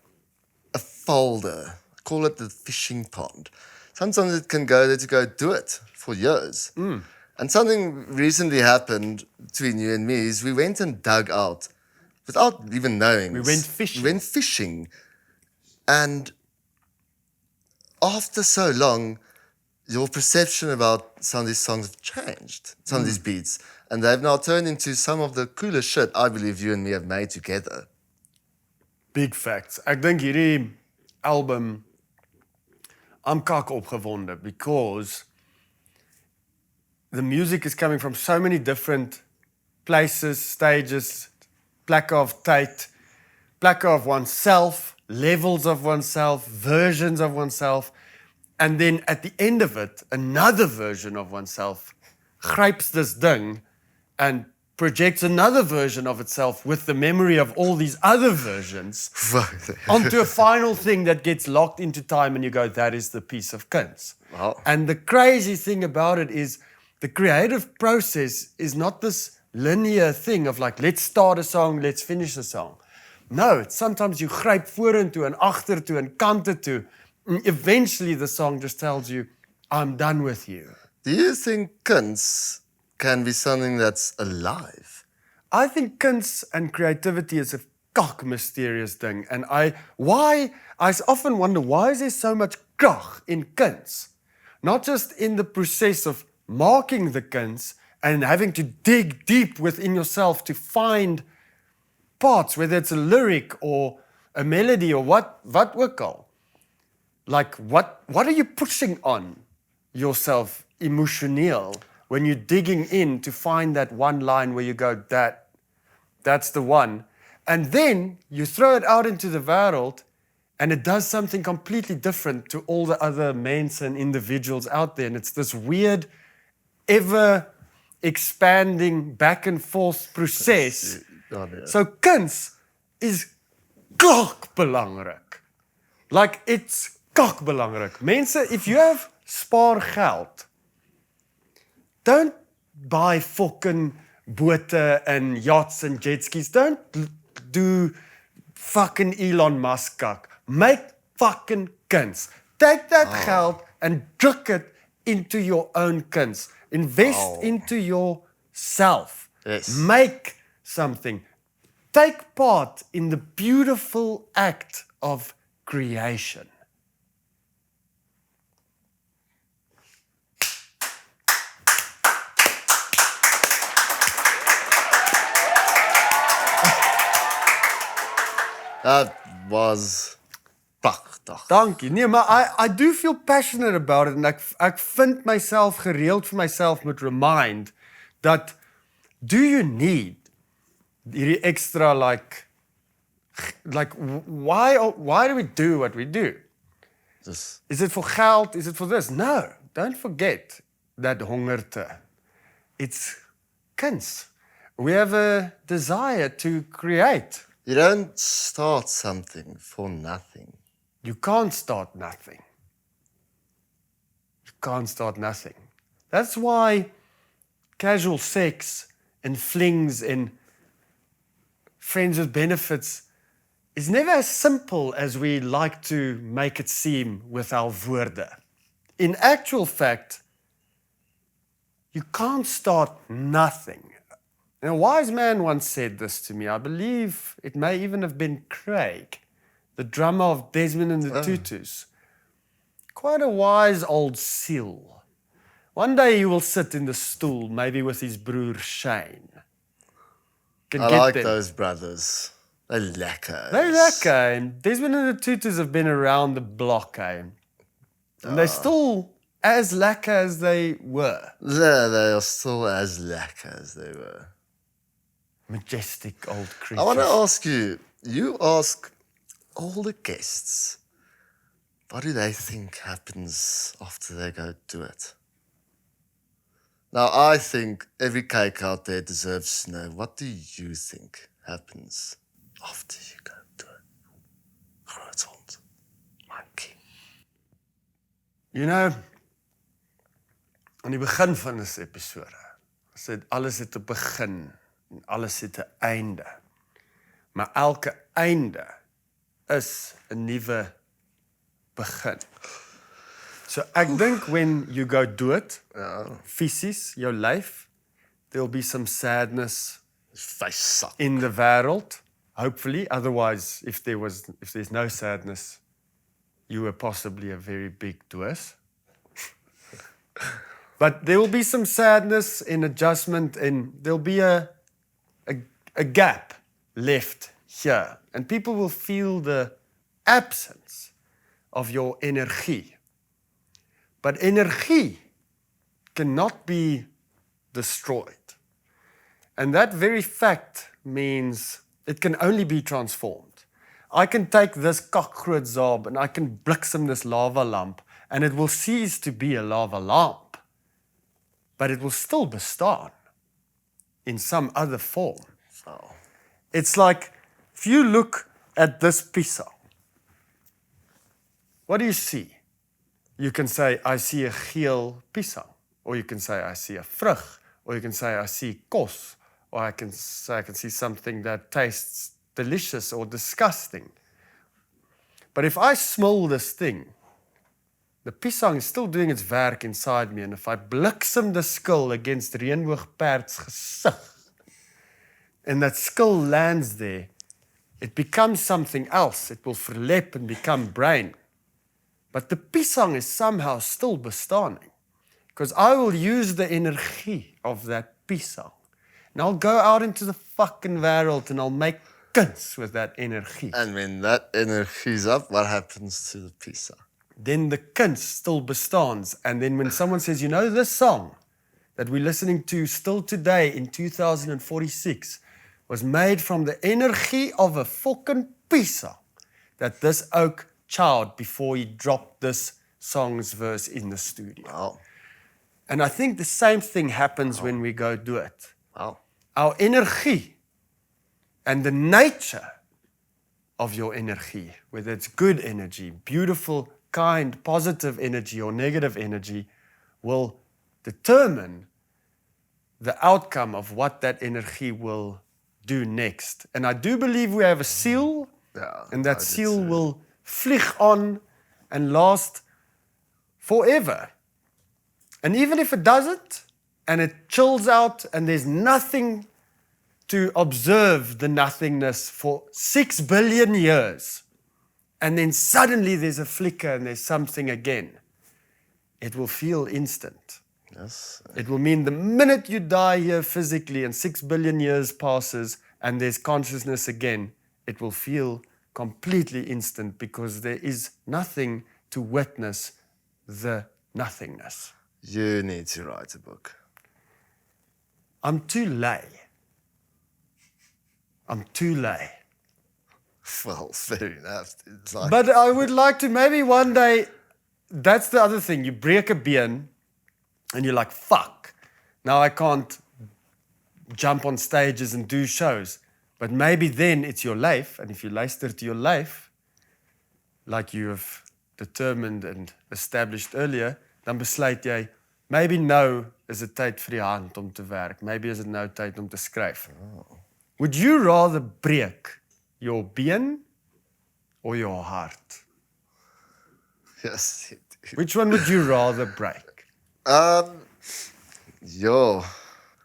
a folder. Call it the fishing pond. Sometimes it can go there to go do it for years. And something recently happened between you and me is we went and dug out without even knowing. We went fishing. We went fishing. And after so long, your perception about some of these songs have changed, some of these beats. And they've now turned into some of the coolest shit I believe you and me have made together. Big facts. Ek dink hierdie album, I'm kak opgewonde because the music is coming from so many different places, stages, plekke of tyd, plekke of oneself, levels of oneself, versions of oneself, and then at the end of it, another version of oneself gryps this ding and projects another version of itself with the memory of all these other versions onto a final thing that gets locked into time and you go, that is the piece of kuns. Wow. And the crazy thing about it is the creative process is not this linear thing of like, let's start a song, let's finish a song. No, it's sometimes you gryp vorentoe en agtertoe en kante toe. And eventually the song just tells you, I'm done with you. Do you think kuns can be something that's alive? I think kuns and creativity is a kak mysterious thing. And I often wonder, why is there so much krag in kuns? Not just in the process of marking the kuns and having to dig deep within yourself to find parts, whether it's a lyric or a melody or what ook al. Like, what are you pushing on yourself emotioneel when you're digging in to find that one line where you go, that's the one. And then you throw it out into the world and it does something completely different to all the other mense and individuals out there. And it's this weird, ever expanding back and forth process. So kuns is kak belangrik. Like, it's kak belangrik. Mense, if you have spaar geld, don't buy fucking bote and yachts and jet skis. Don't do fucking Elon Musk kak. Make fucking kuns. Take that geld and druk it into your own kuns. Invest into yourself. Yes. Make something. Take part in the beautiful act of creation. That was pragtig. Dankie. Nee, maar I do feel passionate about it and ek vind myself gereeld vir myself moet remind dat do you need hierdie extra like why do we do what we do? Is it for geld? Is it for this? No, don't forget that hongerte It's kuns. We have a desire to create. You don't start something for nothing. You can't start nothing. You can't start nothing. That's why casual sex and flings and friends with benefits is never as simple as we like to make it seem with our woorde. In actual fact, you can't start nothing. And a wise man once said this to me. I believe it may even have been Craig, the drummer of Desmond and the Tutus. Quite a wise old seal. One day he will sit in the stool, maybe with his broer Shane. Can I get like them. those brothers. They're lekker. They're lekker. And Desmond and the Tutus have been around the block, eh? And they're still as lekker as they were. Yeah, they are still as lekker as they were. Majestic old creatures. I want to ask you, you ask all the guests, what do they think happens after they go do it? Now, I think every cake out there deserves to know, what do you think happens after you go do it? Groothond, my king. You know, aan die begin van dis episode, sê alles het 'n begin en alles het 'n einde. Maar elke einde is 'n nuwe begin. So ek dink when you go do it, fisies, jou lyf, there'll be some sadness Face suck. in the wêreld, hopefully. Otherwise, if there's no sadness, you were possibly a very big juis. But there will be some sadness and adjustment, and there'll be a gap left here. And people will feel the absence of your energie. But energie cannot be destroyed. And that very fact means it can only be transformed. I can take this kakgroot zaab and I can bliksem this lava lamp and it will cease to be a lava lamp. But it will still bestaan in some other form. Oh. It's like, if you look at this pizza, what do you see? You can say, I see a geel pizza. Or you can say, I see a vrug. Or you can say, I see kos. Or I can say, I can see something that tastes delicious or disgusting. But if I smell this thing, the pisang is still doing its werk inside me. And if I bliksem the skull against reënboogperd's gesig, and that skull lands there, it becomes something else. It will verlep and become brain. But the pisang is somehow still bestaaning. Because I will use the energie of that pisang. And I'll go out into the fucking wêreld and I'll make kuns with that energie. And when that energie's up, what happens to the pizza? Then the kuns still bestaans. And then when someone says, you know, this song that we're listening to still today in 2046 was made from the energie of a fucking pizza that this oak chowed before he dropped this song's verse in the studio. Wow. And I think the same thing happens when we go do it. Wow. Our energie and the nature of your energie, whether it's good energy, beautiful, kind, positive energy or negative energy, will determine the outcome of what that energie will do next. And I do believe we have a seal, and that seal will vlieg on and last forever. And even if it doesn't, and it chills out, and there's nothing to observe the nothingness for 6 billion years, and then suddenly there's a flicker and there's something again, it will feel instant. Yes. It will mean the minute you die here physically and 6 billion years passes and there's consciousness again, it will feel completely instant because there is nothing to witness the nothingness. You need to write a book. I'm too lay. I'm too lay. Well, fair enough. It's like, But I would like to maybe one day, that's the other thing, you break a been and you're like, fuck, Now I can't jump on stages and do shows. But maybe then it's your lyf, and if you luister to your lyf, like you have determined and established earlier, dan besluit jy, maybe nou is dit tyd vir die hand om te werk. Maybe is dit nou tyd om te skryf. Would you rather break your been or your heart? Yes. Which one would you rather break? Yo.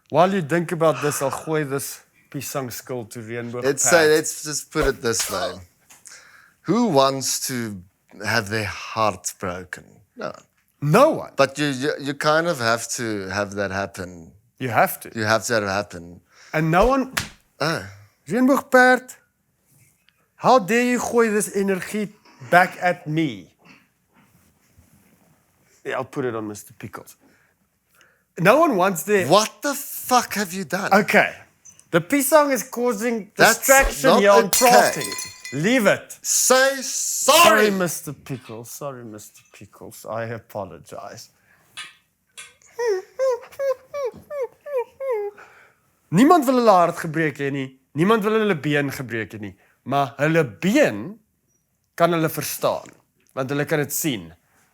While you think about this, I'll gooi this pisang skill to reënboog Let's just put it this way. Who wants to have their heart broken? No. No one. But you kind of have to have that happen. You have to. You have to have it happen. And no one... Oh. Reënboogperd, how dare you gooi this energy back at me? Yeah, I'll put it on Mr. Pickles. No one wants their... What the fuck have you done? Okay. The pisang is causing That's distraction not here on okay. Praating. Leave it. Say Sorry, sorry. Mr. Pickles. Sorry, Mr. Pickles. I apologize. Niemand wil hulle hart gebreek hê nie. Niemand wil hulle been gebreek hê nie. Maar hulle been kan hulle verstaan. Want hulle kan dit sien.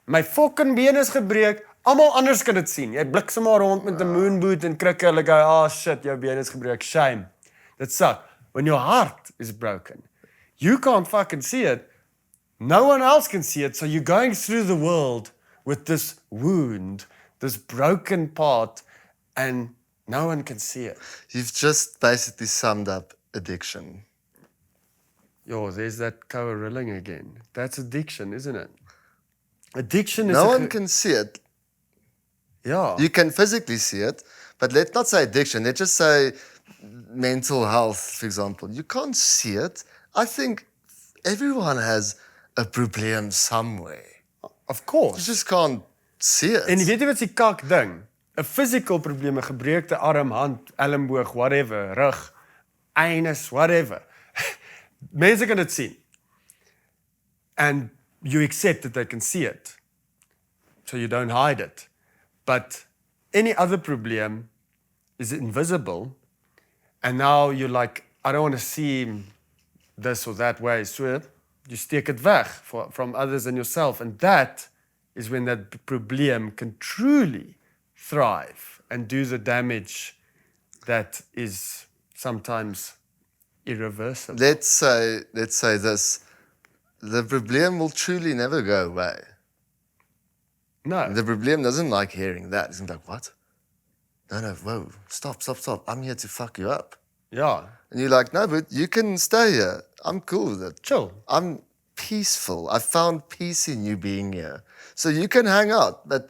My fucking been is gebreek. Almal anders kan dit sien. Jy bliksem maar rond met 'n moonboot en krikke. Hulle go, "Ah, shit, jou been is gebreek. Shame." That sucks. When your heart is broken, you can't fucking see it. No one else can see it. So you're going through the world with this wound, this broken part, and no one can see it. You've just basically summed up addiction. Yo, there's that co-rilling again. That's addiction, isn't it? Addiction is... No one can see it. Yeah. You can physically see it, but let's not say addiction. Let's just say mental health, for example. You can't see it. I think everyone has a problem somewhere. Of course. You just can't see it. En weet jy wat is die kak ding? 'n Physical probleem, 'n gebreekte arm, hand, elleboog, whatever, rug, anus, whatever. Mense kan dit sien. And you accept that they can see it. So you don't hide it. But any other problem is invisible. And now you're like, I don't want to see this or that way. So you steek it weg from others and yourself. And that is when that problem can truly thrive and do the damage that is sometimes irreversible. Let's say this. The problem will truly never go away. No. The problem doesn't like hearing that. It's like, what? No, whoa, stop. I'm here to fuck you up. Yeah. And you're like, no, but you can stay here. I'm cool with it. Chill. I'm peaceful. I found peace in you being here. So you can hang out, but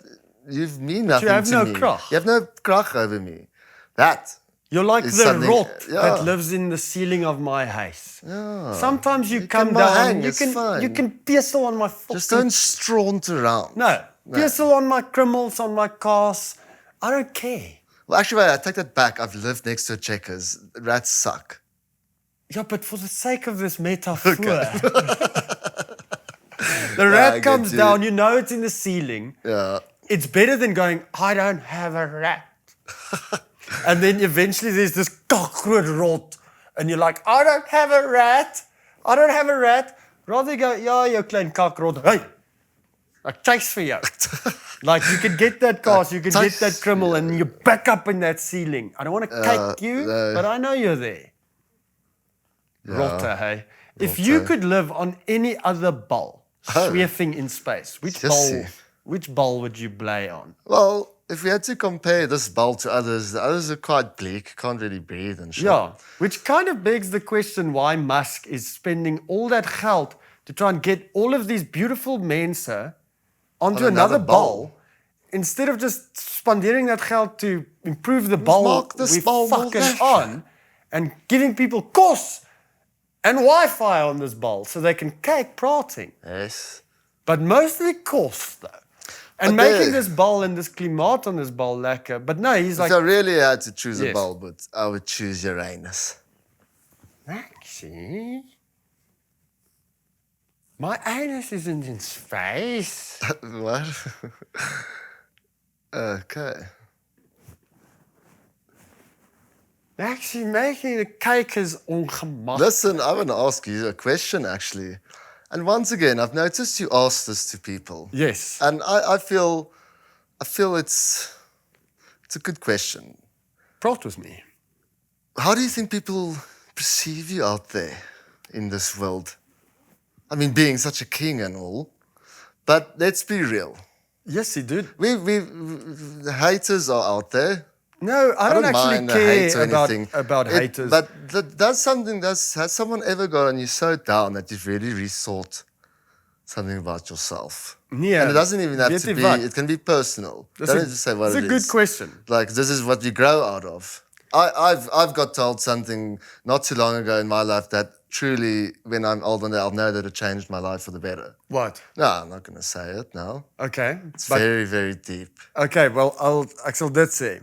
you mean nothing have to no me. krag. You have no krag over me. That. You're like It's the something- rot yeah. that lives in the ceiling of my house. Yeah. Sometimes you You come can down, hang, you it's can fine. pissel on my fucking... Just don't straunt around. No, pissel on my criminals, on my cars. I don't care. Well, actually, wait, I take that back. I've lived next to a Checkers. Rats suck. Yeah, but for the sake of this metaphor, the rat I get comes you. down, you know it's in the ceiling. Yeah. It's better than going, I don't have a rat. And then eventually there's this cockroach rot. And you're like, I don't have a rat. I don't have a rat. Rather go, ja, jou klein kakrot. Hey, ek chase vir jou. Like you could get that cast, you could get that criminal and you're back up in that ceiling. I don't want to cake you, no. but I know you're there. Yeah. Rotter, hey. If you Rotter. could live on any other ball, sweeping in space, Sissy. which ball would you play on? Well, if we had to compare this ball to others, the others are quite bleak, can't really breathe and shit. Yeah, which kind of begs the question why Musk is spending all that geld to try and get all of these beautiful mense onto On another another ball. ball, instead of just spending that geld to improve the ball maak this we're bal more fucking lekker. on and giving people kos and Wi-Fi on this ball so they can cake Praating. Yes. But mostly kos though. And But making the- this ball and this klimaat on this ball lekker. But no, he's like, If I really had to choose a Yes. ball, but I would choose Uranus. Naxy? My anus isn't in space. What? Okay. Actually, making the cake is ongemakkelijk. Listen, I want to ask you a question, actually. And once again, I've noticed you ask this to people. Yes. And I feel it's a good question. Praat with me. How do you think people perceive you out there in this world? I mean, being such a king and all, but let's be real. Yes, he did. The haters are out there. No, I don't actually mind the hate or care anything. about haters. But has someone ever got on you so down that you've really rethought something about yourself? Nee, And it doesn't even have weet to jy be, wat? it can be personal. Dis Don't a- just say what It's it a is. good question. Like, this is what you grow out of. I've got told something not too long ago in my life that truly, when I'm old one day, I'll know that it changed my life for the better. What? No, I'm not going to say it now. Okay. It's very, very deep. Okay, well, ek sal dit sê.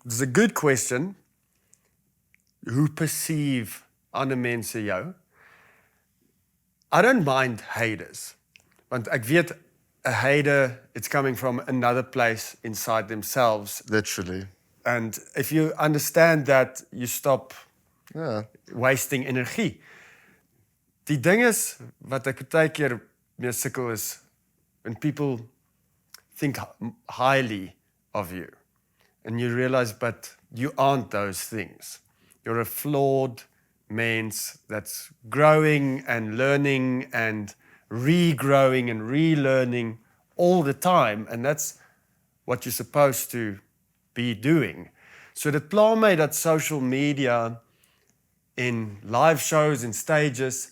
Dis 'n good question. Hoe perceive ander mense jou? I don't mind haters. Want ek weet 'n hater, it's coming from another place inside themselves. Literally. And if you understand that, you stop Yeah. wasting energie. Die ding is, wat ek baie keer mee sukkel is, when people think highly of you, and you realize, but you aren't those things. You're a flawed mense that's growing and learning and regrowing and relearning all the time, and that's what you're supposed to be doing. So dit pla my dat social media in live shows and stages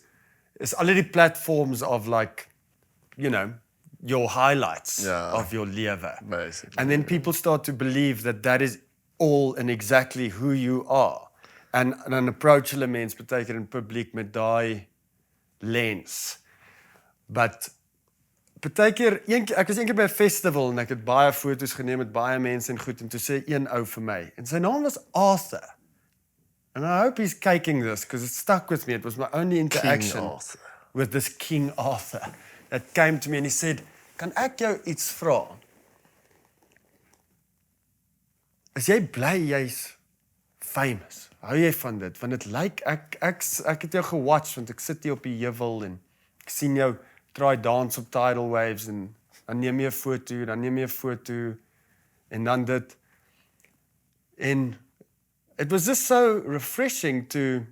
is already platforms of like, you know, your highlights of your lewe. Basically. And then people start to believe that that is all and exactly who you are. En dan approach hulle mens baie keer in publiek met daai lens. But baie keer, ek was eendag by 'n festival en ek het baie foto's geneem met baie mense en goed en toe sê een ou vir my en sy naam was Arthur. And I hope he's caking this because it stuck with me. It was my only interaction Arthur. with this King Arthur that came to me and he said, "Kan ek jou iets vra? Is jy bly jy's famous? Hou jy van dit? Want dit lyk ek het jou gewatch want ek sit hier op die heuwel en ek sien jou try dance op tidal waves en dan neem jy 'n foto, dan neem jy 'n foto en dan dit. En it was just so refreshing to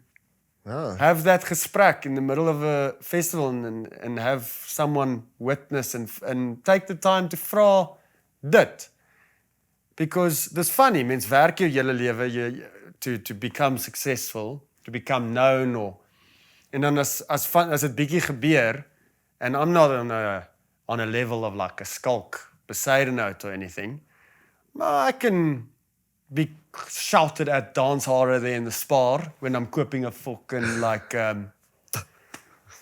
have that gesprek in the middle of a festival and have someone witness and take the time to vra dit. Because this funny, mens werk jou hele lewe to become successful, to become known en dan as dit bietjie gebeur and I'm not on a level of like a skulk beside a note or anything. Maar I can be shouted at dance harder there in the Spar when I'm kooping a fucking like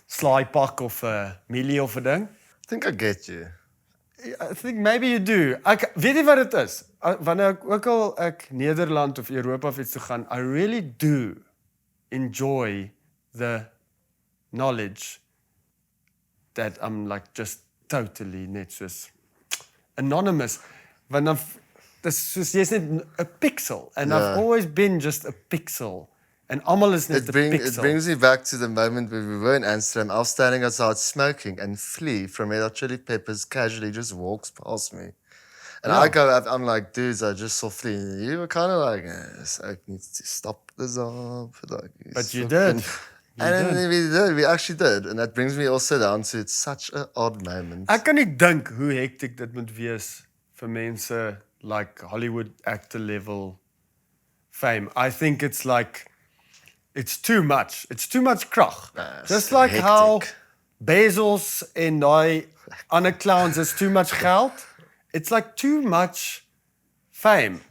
sly pak of a mielie of a ding. I think I get you. I think maybe you do. Weet jy wat dit is? Wanneer ook al ek Nederland of Europa of iets toe gaan, I really do enjoy the knowledge that I'm like just totally net soos anonymous. Want dan dis soos jy's net 'n pixel and I've always been just a pixel and almal is net 'n pixel. It brings me back to the moment when we were in Amsterdam. I was standing outside smoking and Flea from Red Hot Chili Peppers casually just walks past me. And I'm like, dudes, I just saw Flea. And you were kind of like, I need to stop this off. Like, But you did. We actually did. And that brings me also down to it's such an odd moment. Ek kan nie dink hoe hektiek dit moet wees vir mense like Hollywood actor level fame. I think it's like it's too much. It's too much krag. Just like hectic. how Bezos en daai ander clowns is too much geld. It's like too much fame,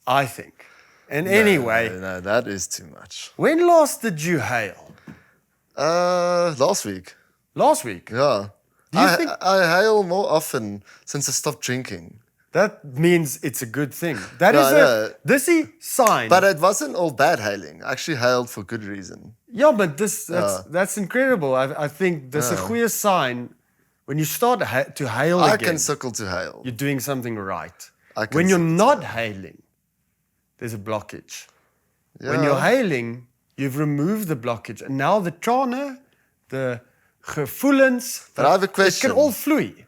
I think. And anyway, No, that is too much. when last did you hail? Last week. Last week. Yeah. Do you think I hail more often since I stopped drinking. that means it's a good thing? That No, is no. this is sign. But it wasn't all bad hailing. I actually hailed for good reason. Yeah, but that's incredible. I think that's a goeie sign when you start to hail I again. can suckle to hail. You're doing something right. I can When you're suckle to not hailing, there's a blockage. Yeah. When you're hailing, you've removed the blockage. And now the trane, the gevoelens, But I have a it question. can all vloei.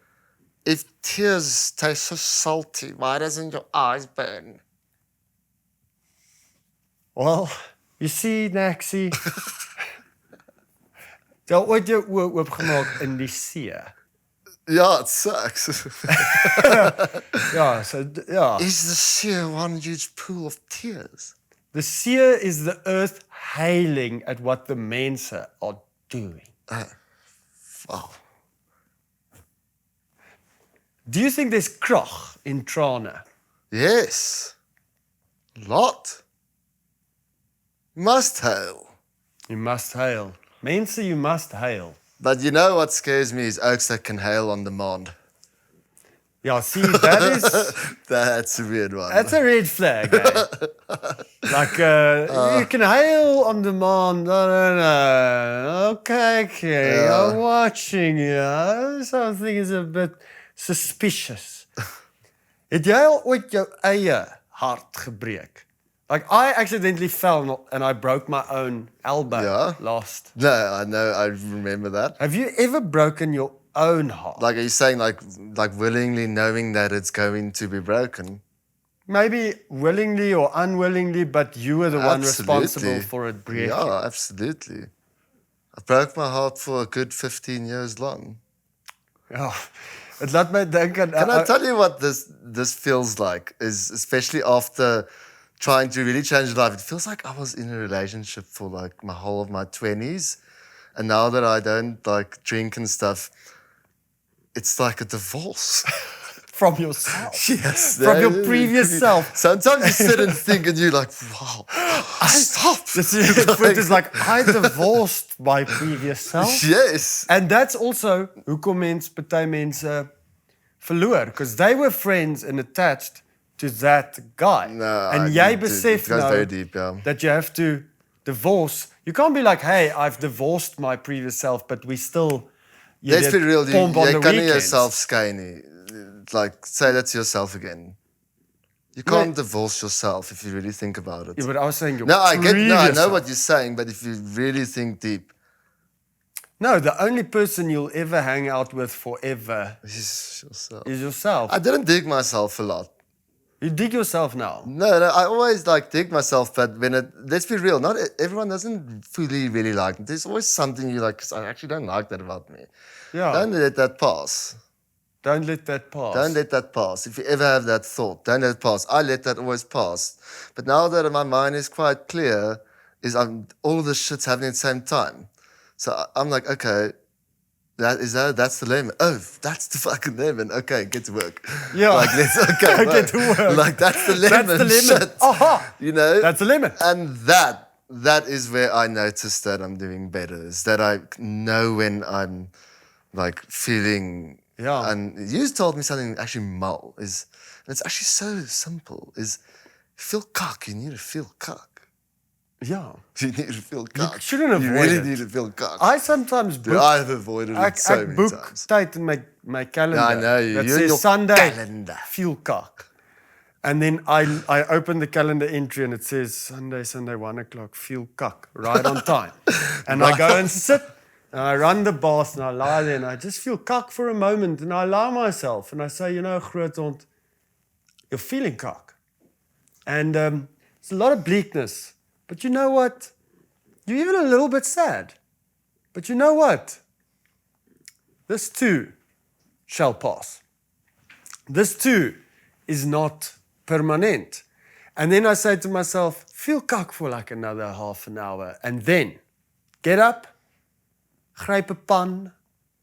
If tears taste so salty, why doesn't your eyes burn? Well, you see, Naxy, daar ooit jou oë oopgemaak in die see. Yeah, it sucks. Ja, so ja. Is the sea one huge pool of tears? The sea is the earth hailing at what the mense are doing. Wow. Do you think there's krag in trane? Yes. Lot. Must hail. You must hail. Mense, you must hail. But you know what scares me is oaks that can hail on demand. Ja, see, that is... That's a weird one. That's a red flag, eh? Like, you can hail on demand. No. Okay, I'm watching you. Something is a bit suspicious. Het jy al ooit jou eie hart gebreek? Like, I accidentally fell and I broke my own elbow Yeah. last. No, I know, I remember that. Have you ever broken your own heart? Like, are you saying like willingly knowing that it's going to be broken? Maybe willingly or unwillingly, but you were the one responsible for it breaking. Yeah, absolutely. I broke my heart for a good 15 years long. Ja, het laat my dink aan... Can I tell you what this feels like? Is especially after trying to really change life. It feels like I was in a relationship for like my whole of my 20s. And now that I don't like drink and stuff, it's like a divorce. From yourself. Yes. From your previous self. Sometimes you sit and think and you're like, wow, stop. This is like, I divorced my previous self. Yes. And that's also hoekom party mense verloor. Because they were friends and attached to that guy. No, and jy besef it goes nou very deep, yeah. that you have to divorce. You can't be like, hey, I've divorced my previous self, but we still... Let's be real, pomp on you the can't weekends. yourself skinny. Like, say that to yourself again. You can't divorce yourself if you really think about it. Yeah, but I was saying your No, I know self. what you're saying, but if you really think deep, No, the only person you'll ever hang out with forever it's yourself. is yourself. I didn't dig myself a lot. You dig yourself now. No, I always like dig myself, but let's be real, not everyone doesn't fully really like it. There's always something you like, 'cause I actually don't like that about me. Yeah. Don't let that pass. Don't let that pass. Don't let that pass. If you ever have that thought, don't let it pass. I let that always pass. But now that my mind is quite clear, all of this shit's happening at the same time. So I'm like, okay, that's the lemon. Oh, that's the fucking lemon. Okay, get to work. Yeah. Like, Get to work. Like, that's the lemon. That's the lemon. Shit. Aha. You know? That's the lemon. And that is where I notice that I'm doing better. Is that I know when I'm like feeling... Yeah. And you told me something actually mal is, and it's actually so simple, is feel cock. You need to feel cock. Yeah. You need to feel cock. You shouldn't avoid You really it. need to feel cock. I sometimes book... I've avoided it so Ek many boek times. tyd in my calendar. I know you. That You're in your says Sunday, calendar. feel cock. And then I open the calendar entry and it says Sunday, 1 o'clock, feel cock, right on time. And I go and sit and I run the bath and I lie there and I just feel cock for a moment and I allow myself and I say, you know, Groothond, you're feeling cock. And it's a lot of bleakness. But you know what? You're even a little bit sad. But you know what? This too shall pass. This too is not permanent. And then I say to myself, feel cock for like another half an hour. And then get up, gryp 'n pan,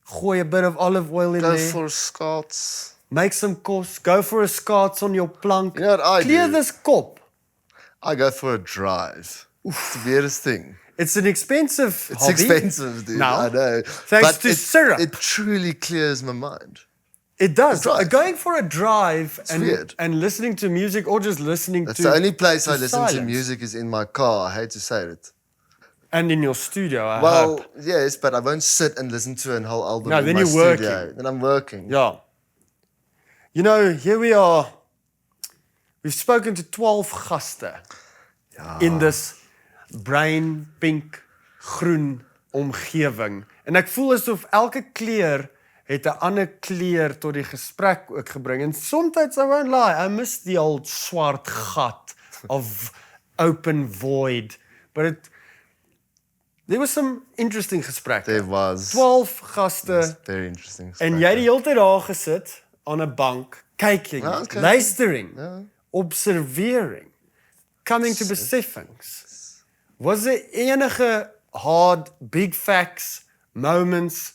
gooi a bit of olive oil in Go there, for Scots. make some kos, go for a skaats on your plank. You know what I Clear do? this kop. I go for a drive. It's the weirdest thing. It's an expensive It's hobby. expensive, dude. Now, I know. thanks But to syrup. It truly clears my mind. It does. drive. Going for a drive weird. and listening to music or just listening That's to the only place I to listen to silence. music is in my car. I hate to say it. And in your studio, I Well, hope. yes, but I won't sit and listen to a whole album No, in then my you're studio. working. Then I'm working. Yeah. You know, here we are. We've spoken to 12 gaste in this bruin, pink, groen omgewing. En ek voel asof elke kleur het 'n ander kleur tot die gesprek ook gebring. En somtyds, I won't lie, I miss the old swart gat of open void. But there was some interesting gesprekke. There was. 12 gaste. Very interesting. En jy het die hele tyd daar gesit aan 'n bank, kyking, Okay. luistering, observering, coming to beseffings. Was there enige hard, big facts, moments,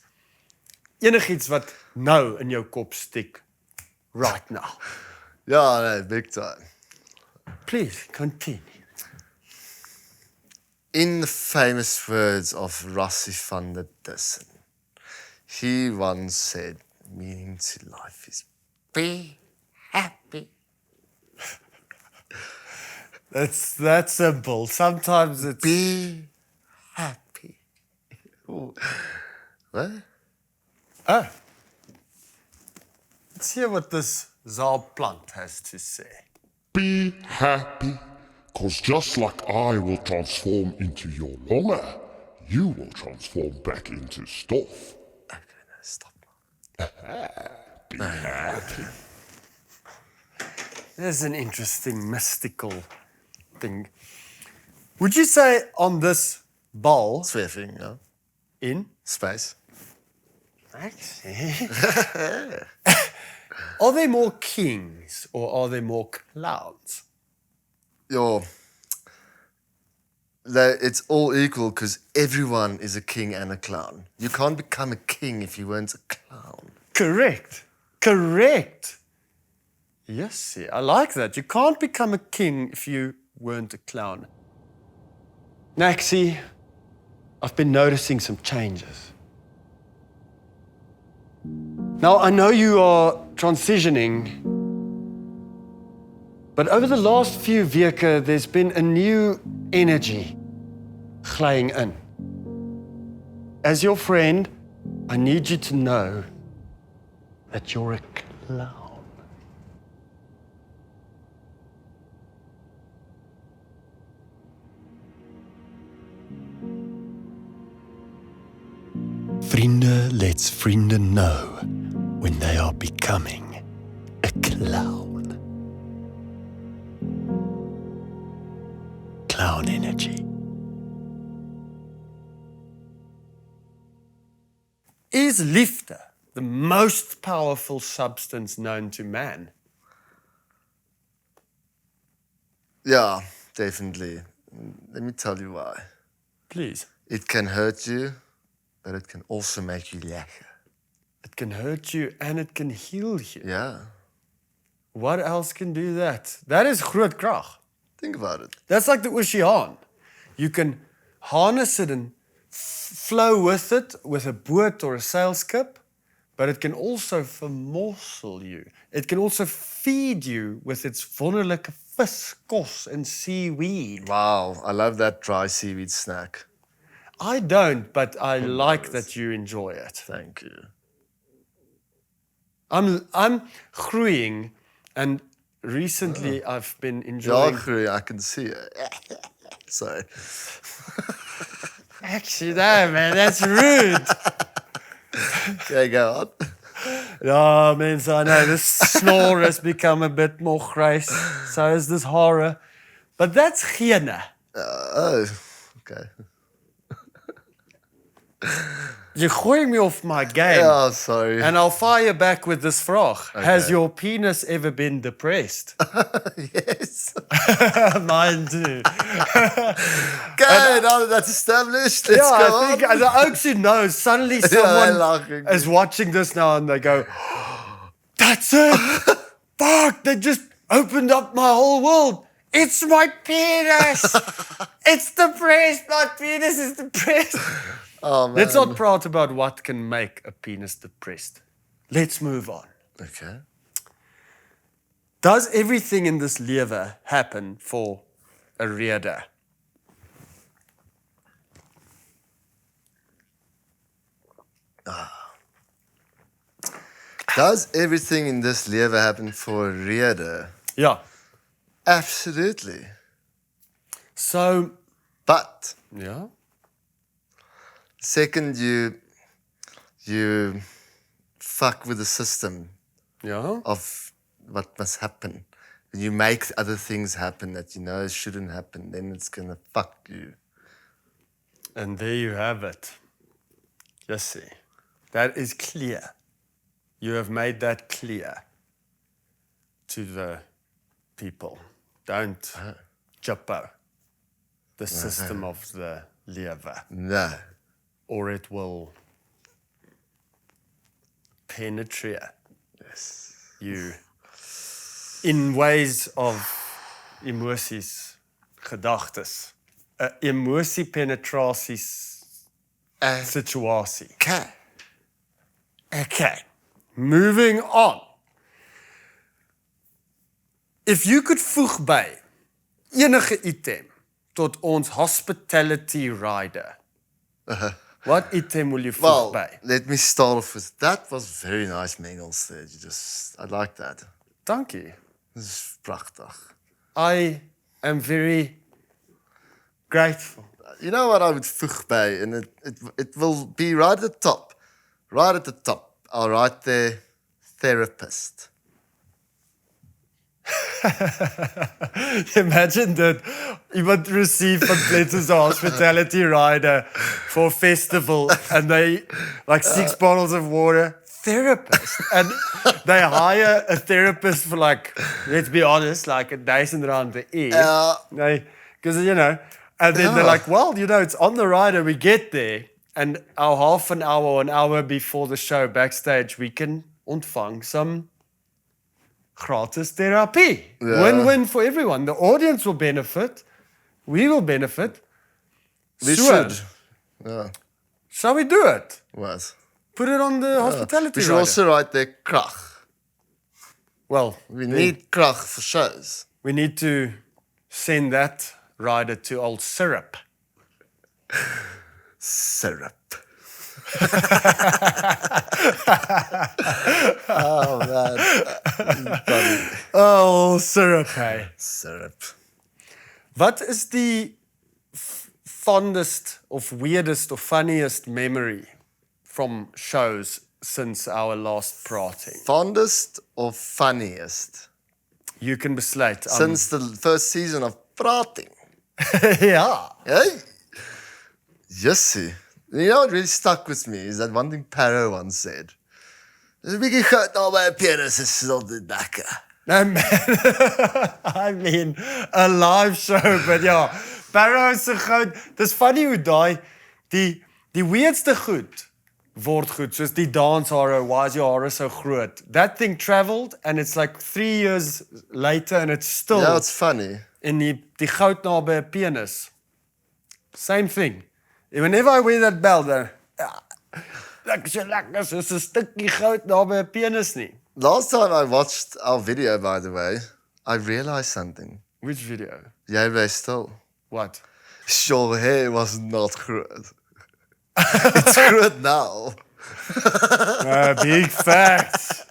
enigiets wat nou in jou kop steek right now? Yeah, no, big time. Please continue. In the famous words of Rassi van der Dussen, he once said, meaning to life is be happy. That's that simple. Sometimes it's Be happy. Ooh. What? oh. Let's hear what this zaalplant has to say. Be happy, cause just like I will transform into your longe, you will transform back into stuff. Okay, no, stop. Be happy. There's an interesting mystical thing. Would you say on this ball Swerving, yeah. in Space. Naxy, are there more kings or are there more clowns? It's all equal because everyone is a king and a clown. You can't become a king if you weren't a clown. Correct. Correct. Yes, I like that. You can't become a king if you weren't a clown. Naxy, I've been noticing some changes. Now, I know you are transitioning, but over the last few weke, there's been a new energy glying in. As your friend, I need you to know that you're a clown. Vriende lets vriende know when they are becoming a clown. Clown energy. Is liefde the most powerful substance known to man? Yeah, definitely. Let me tell you why. Please. It can hurt you, but it can also make you lachen. It can hurt you and it can heal you. Yeah. What else can do that? That is groot krag. Think about it. That's like the oceaan. You can harness it and flow with it with a boot or a sailskip, but it can also vermorsel you. It can also feed you with its wonderlike vis, kos and seaweed. Wow, I love that dry seaweed snack. I don't, but I like that you enjoy it. Thank you. I'm groeiing, and recently I've been enjoying... Jaggery, I can see it. Sorry. Actually, no, man, that's rude. Okay, go on. Ja, mense, I know this snore has become a bit more grace. So is this horror. But that's gene. Oh, okay. You're gooi me off my game. Yeah, sorry. And I'll fire back with this vraag. Okay. Has your penis ever been depressed? Yes. Mine too. Okay, now that that's established, let's Yeah, go I think on. the oaks who know, suddenly they're someone laughing. is watching this now and they go, that's it. Fuck, they just opened up my whole world. It's my penis. It's depressed. My penis is depressed. Oh, man. Let's not proud about what can make a penis depressed. Let's move on. Okay. Does everything in this lewe happen for a rede? Does everything in this lewe happen for a rede? Ja. Absolutely. So, But yeah. second you fuck with the system Yeah. of what must happen. When you make other things happen that you know shouldn't happen, then it's gonna fuck you. And there you have it. Jesse, that is clear. You have made that clear to the people. Don't jippo the system of the liewe, No. or it will penetrate you in ways of emosies, gedagtes. 'n Emosie-penetrasies situasie. Okay. Okay, moving on. If you could voeg by enige item tot ons hospitality rider, what item will you voeg Well, by? let me start off with that was very nice mengels there. I like that. Dankie. This is prachtig. I am very grateful. You know what I would voeg by, and it will be right at the top. Right at the top. I'll write there, therapist. Imagine that iemand receive van Bletter's hospitality rider for a festival and they like 6 bottles of water, therapist. And they hire a therapist for like, let's be honest, like R1,000 a year. Because, you know, and then they're like, well, you know, it's on the rider, we get there. And our half an hour or an hour before the show backstage, we can ontvang some gratis therapie. Yeah. Win-win for everyone. The audience will benefit. We will benefit. We So, should. Yeah. Shall we do it? What? Put it on the hospitality We should rider. also write there, krach. Well, We need krach for shows. we need to send that rider to old syrup. Syrup. Oh, man. Funny. Oh, syrup, hey. Syrup. Wat is die fondest of weirdest or funniest memory from shows since our last prating? Fondest or funniest? You can besluit. Since the first season of Praating. Ja. Hey? Jessie. You know what really stuck with me is that one thing Paro once said. There's a bietjie goud daar by 'n penis is not the lekker. No, man. I mean, a live show, but ja. Barrow se goud. Dis funny hoe die weirdste goed word goed, soos die danshare, why is your hare so groot? That thing traveled and it's like 3 years later and it's still Yeah, it's funny. in die goud naby 'n penis. Same thing. And whenever I wear that belt, dan ek so lekker, soos 'n stukkie goud naby 'n penis nie. Last time I watched our video, by the way, I realized something. Which video? Jy bly stil. What? Your hair was not groot. It's groot now. Big facts.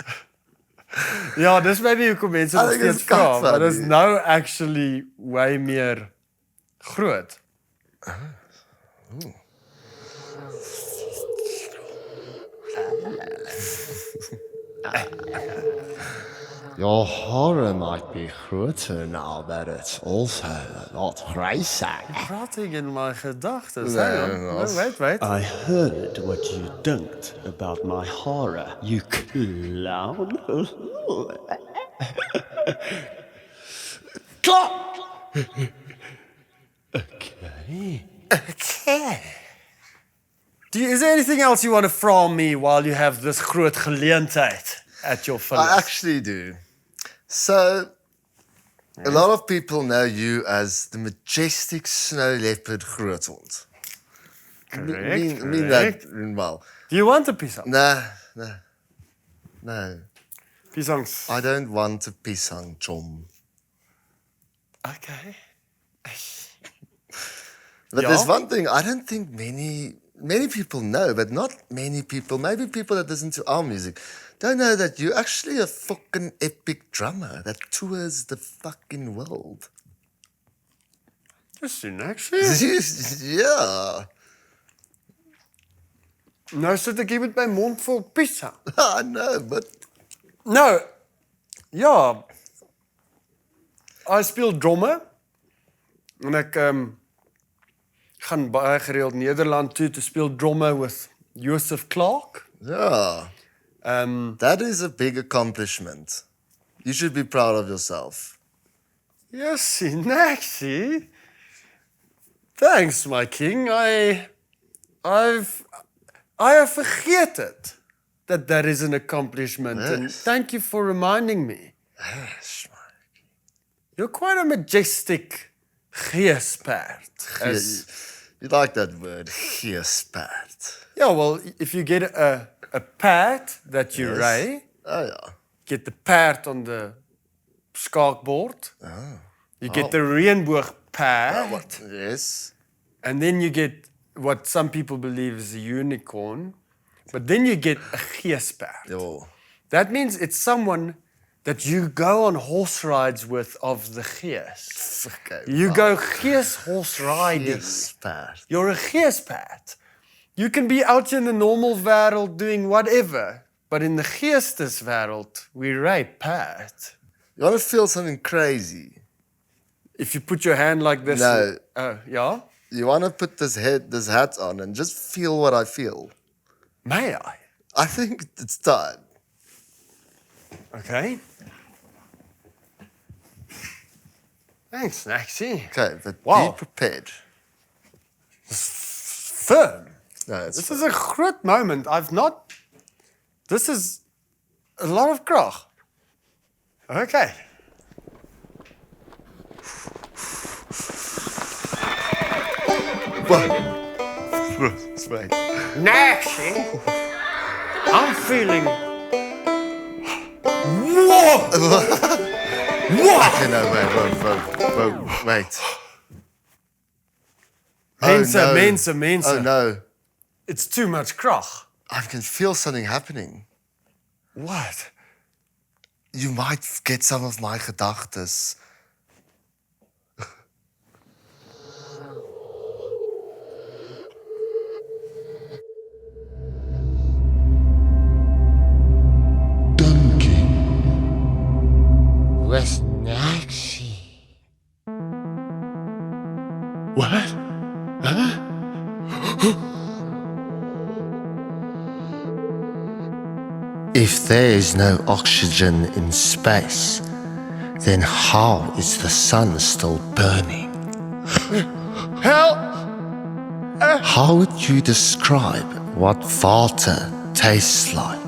Ja, dis maybe hoekom mense nog think it's steeds vra, maar funny. dis nou actually way meer groot. Your horror might be groter now, but it's also a lot crazier. Praating in my gedagtes. Nee, Hang on. dat is- Wait. I heard what you dinked about my horror, you clown. Klaar! Okay. Is there anything else you want to from me while you have this groot geleentheid at your I vingers? actually do. So, a lot of people know you as the majestic snow leopard Groothond. Correct. Mean that well. Do you want a pisang? No. Pisangs. I don't want a pisang chom. Okay. But Ja? there's one thing, I don't think many many people know, but not many people, maybe people that listen to our music, don't know that you're actually a fucking epic drummer that tours the fucking world. Dis die Naxy. Yeah. Nou sit ek hier met my mond vol pizza. I know, but Nou, ja. I speel drummer. En ek gaan baie gereeld Nederland toe te speel drummer with Joseph Clark. yeah, that is a big accomplishment. You should be proud of yourself. Yes, Naxy. Thanks, my king. I have forgotten that is an accomplishment, and Yes. thank you for reminding me. Yes, You're quite a majestic geesperd. yes. You like that word, geesperd. Yeah, well, if you get a perd that you Yes. ray, Oh, yeah. get the perd on the skaakbord. You get the reënboog perd, Yes. and then you get what some people believe is a unicorn, but then you get a geesperd. Yo. That means it's someone that you go on horse rides with of the gees. Okay. You go gees horse riding. Geesperd. You're a geesperd. You can be out in the normal wêreld doing whatever, but in the geesteswêreld, we ry perd. You want to feel something crazy? If you put your hand like this. No. Yeah? You want to put this hat on and just feel what I feel. May I? I think it's time. Okay. Thanks, Naxy. Okay, but Wow. be prepared. Firm. No, it's This is a groot moment. This is a lot of krag. Okay. Wait. Naxy, I'm feeling. Whoa! Okay, no, wait. Mense. Oh no, It's too much krag. I can feel something happening. What? You might get some of my gedagtes. Dinking. With Naxy. What? If there is no oxygen in space, then how is the sun still burning? Help! How would you describe what water tastes like?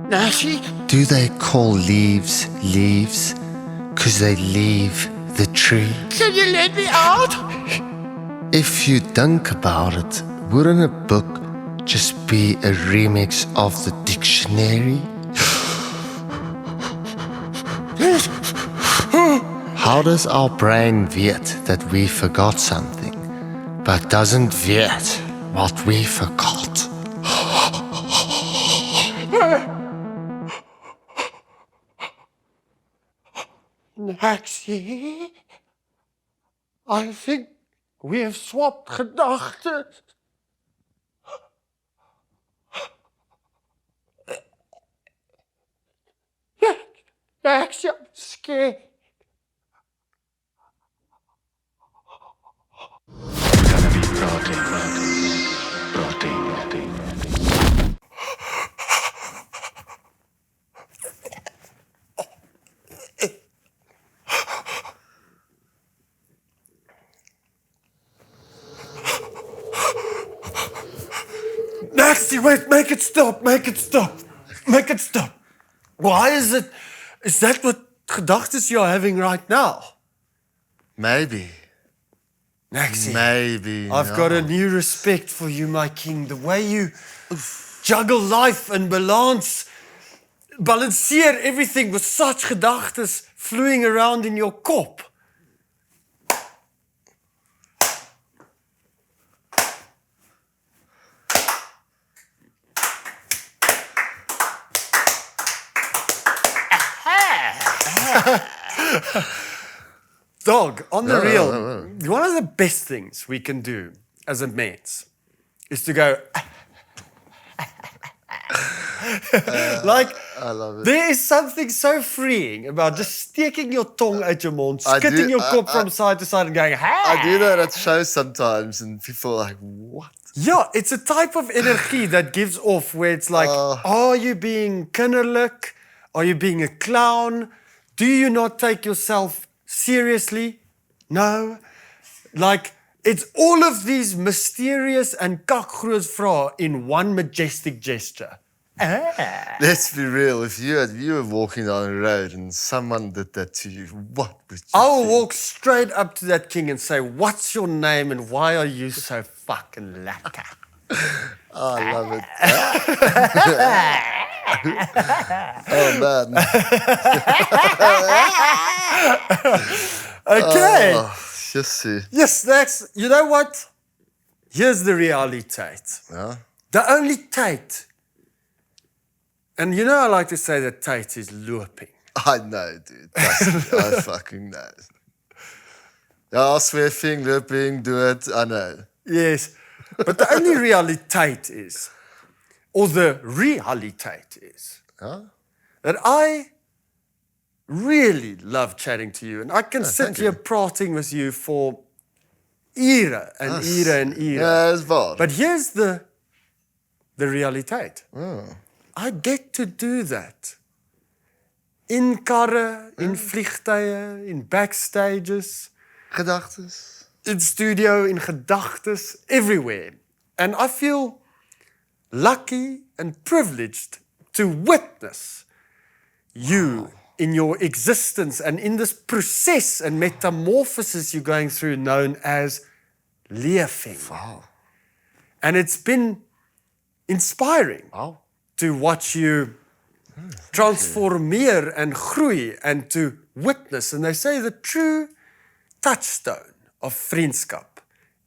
Naxy? Do they call leaves leaves 'cause they leave the tree? Can you let me out? If you think about it, wouldn't a book just be a remix of the dictionary? How does our brain weet that we forgot something, but doesn't weet what we forgot? Naxy, I think we have swapped gedagtes. Naxy, I'm scared. Gonna be praating. Naxy, wait, make it stop. Why is that what gedagtes you're having right now? Maybe. Naxy, Maybe. I've got a new respect for you, my king. The way you juggle life and balanceer everything with such gedagtes fluing around in your kop. Dog, on the No, real, no. one of the best things we can do as a mens is to go, like, I love it. there is something so freeing about just sticking your tongue out your mouth, I do- skitting your kop I- from side to side and going, I do that at shows sometimes, and people are like, what? Yeah, it's a type of energy that gives off where it's like, are you being kinderlijk? Are you being a clown? Do you not take yourself seriously? No. Like, it's all of these mysterious and kakgroot vrae in one majestic gesture. Let's be real. If you were walking down the road and someone did that to you, what would you I'll think? walk straight up to that king and say, what's your name and why are you so fucking lekker? Oh, I love it. Oh, man. Okay. Oh, just see. Yes, that's, you know what? Here's the realiteit. Yeah? The only tyd, and you know I like to say that tyd is looping. I know, dude. Trust me, I fucking know. Ja, swerving, looping, do it. I know. Yes, but the only realiteit is, or the realiteit is, Huh? that I really love chatting to you, and I can sit thank here you. prating with you for ure and ure and ure. Ja, is waar. But here's the realiteit. I get to do that. In karre, in vliegtuie, in backstages, Gedagtes. in studio, in gedagtes, everywhere. And I feel lucky and privileged to witness you in your existence and in this process and metamorphosis you're going through known as leefing. Wow. And it's been inspiring Wow. to watch you transformeer and groei and to witness. And they say the true touchstone of vriendskap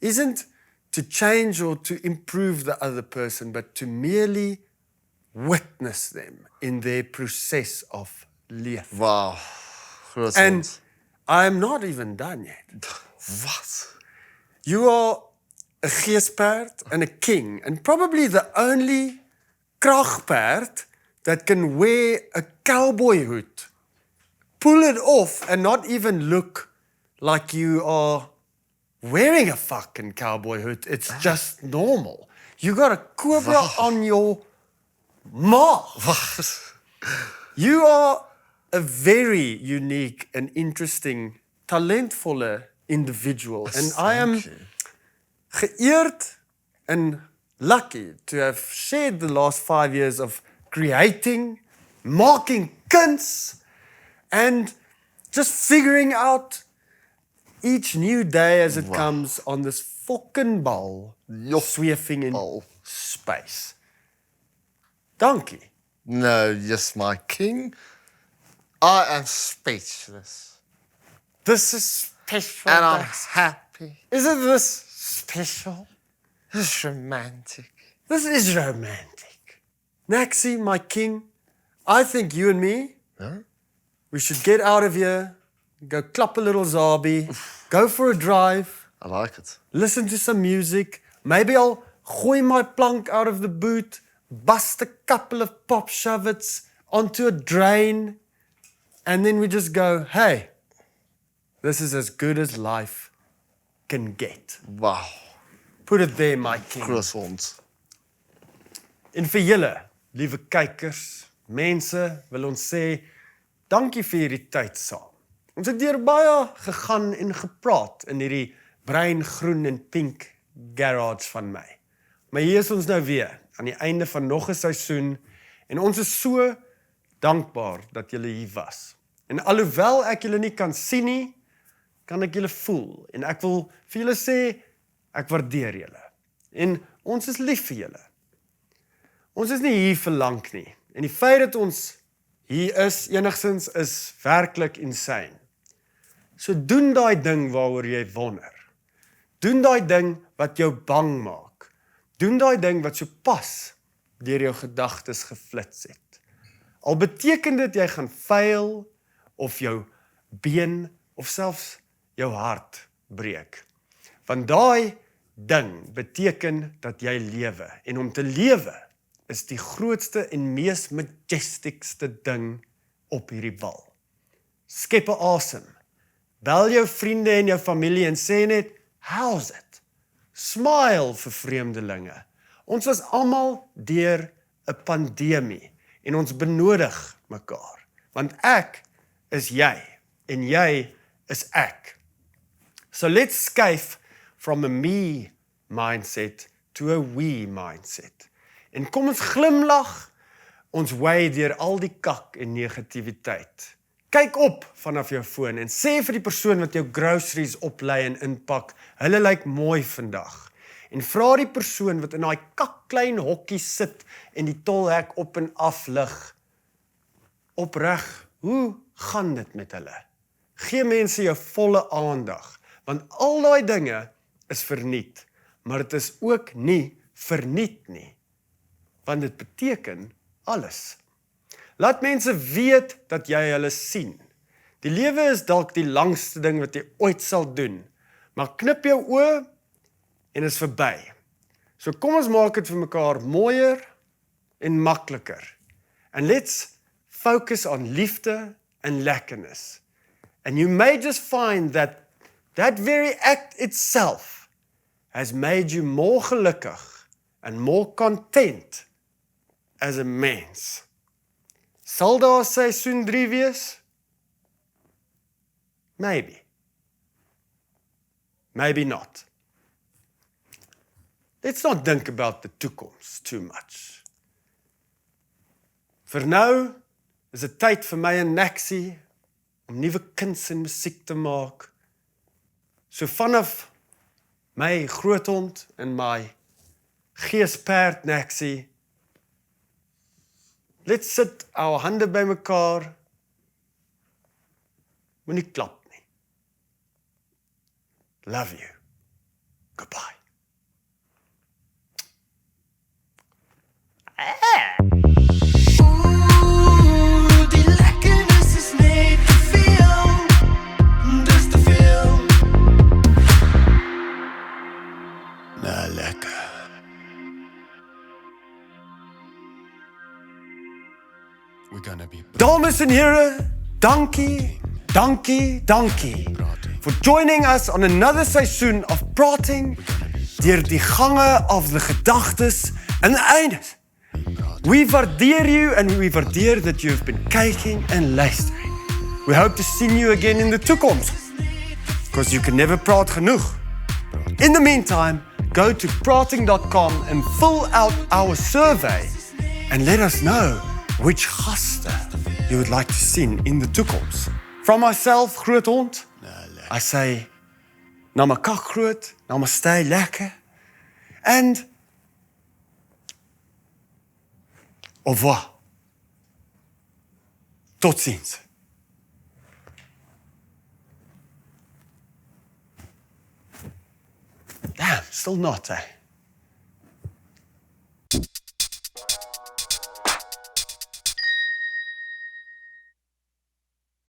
isn't to change or to improve the other person, but to merely witness them in their process of leef. Wow. Groothond. And I'm not even done yet. Wat? You are a geesperd and a king, and probably the only kragperd that can wear a cowboy hood, pull it off, and not even look like you are wearing a fucking cowboy hood. It's just normal. You got a cobra on your maag. Wat? You are a very unique and interesting, talentvolle individual. And I am geëerd and lucky to have shared the last 5 years of creating, making kuns, and just figuring out each new day as it comes on this fucking bal, sweeping in bal. space. Dankie. No, yes, my king. I am speechless. This is special. And I'm Dax. happy. Isn't this special? It's romantic. This is romantic. Naxy, my king, I think you and me, we should get out of here, go clap a little zabi, go for a drive, I like it. listen to some music. Maybe I'll gooi my plank out of the boot, bust a couple of pop shovets onto a drain, and then we just go, hey, this is as good as life can get. Wow. Put it there, my king. Groothond. En vir julle, liewe kykers, mense, wil ons sê, dankie vir hierdie tyd saam. Ons het deur baie gegaan en gepraat in hierdie bruin, groen en pink garage van my. Maar hier is ons nou weer, aan die einde van nog 'n seisoen, en ons is so dankbaar dat julle hier was. En alhoewel ek julle nie kan sien nie, kan ek julle voel. En ek wil vir julle sê, ek waardeer julle. En ons is lief vir julle. Ons is nie hier vir lank nie. En die feit dat ons hier is, enigstens is werklik insane. So doen daai ding waaroor jy wonder. Doen daai ding wat jou bang maak. Doen daai ding wat so pas deur jou gedagtes geflits het. Al beteken dit jy gaan fail, of jou been of selfs jou hart breek. Want daai ding beteken dat jy lewe. En om te lewe is die grootste en mees majesticste ding op hierdie bal. Skep 'n asem. Bel jou vriende en jou familie en sê net, how's it? Smile vir vreemdelinge. Ons was almal deur 'n pandemie en ons benodig mekaar. Want ek is jy en jy is ek. So let's skuif from a me mindset to a we mindset. En kom ons glimlag ons way deur al die kak en negativiteit. Kyk op vanaf jou foon en sê vir die persoon wat jou groceries oplei en inpak, hulle lyk mooi vandag. En vra die persoon wat in daai kakklein hokkie sit en die tolhek op en af lig, opreg, hoe gaan dit met hulle? Gee mense jou volle aandag, want al daai dinge is verniet, maar dit is ook nie verniet nie, want dit beteken alles. Laat mense weet dat jy hulle sien. Die lewe is dalk die langste ding wat jy ooit sal doen, maar knip jou oë en is verby. So kom ons maak dit vir mekaar mooier en makliker. And let's focus on liefde and lekkerness. And you may just find that that very act itself has made you more gelukkig and more content as a mens. Sal daar seisoen 3 wees? Maybe. Maybe not. Let's not think about the toekoms too much. Vir nou is dit tyd vir my en Naxy om nuwe kuns en musiek te maak. So vanaf my Groothond en my geesperd Naxy, let's sit our hande by mekaar, moenie klap nie. Love you. Goodbye. Ooh, die lekkernis is net te veel. Dis te veel. Nou lekker. We're gonna be Dames en heren, dankie for joining us on another seisoen of Praating deur die gange of the gedagtes en eindes. We waardeer you and we waardeer that you've been kyking and luistering. We hope to see you again in the toekoms, because you can never praat genoeg. In the meantime, go to praating.com and fill out our survey and let us know which gaste you would like to see in the toekoms. From myself, Groothond, I say, na mekaar groot, namaste, lekker, and au revoir. Tot ziens. Damn, still not, eh?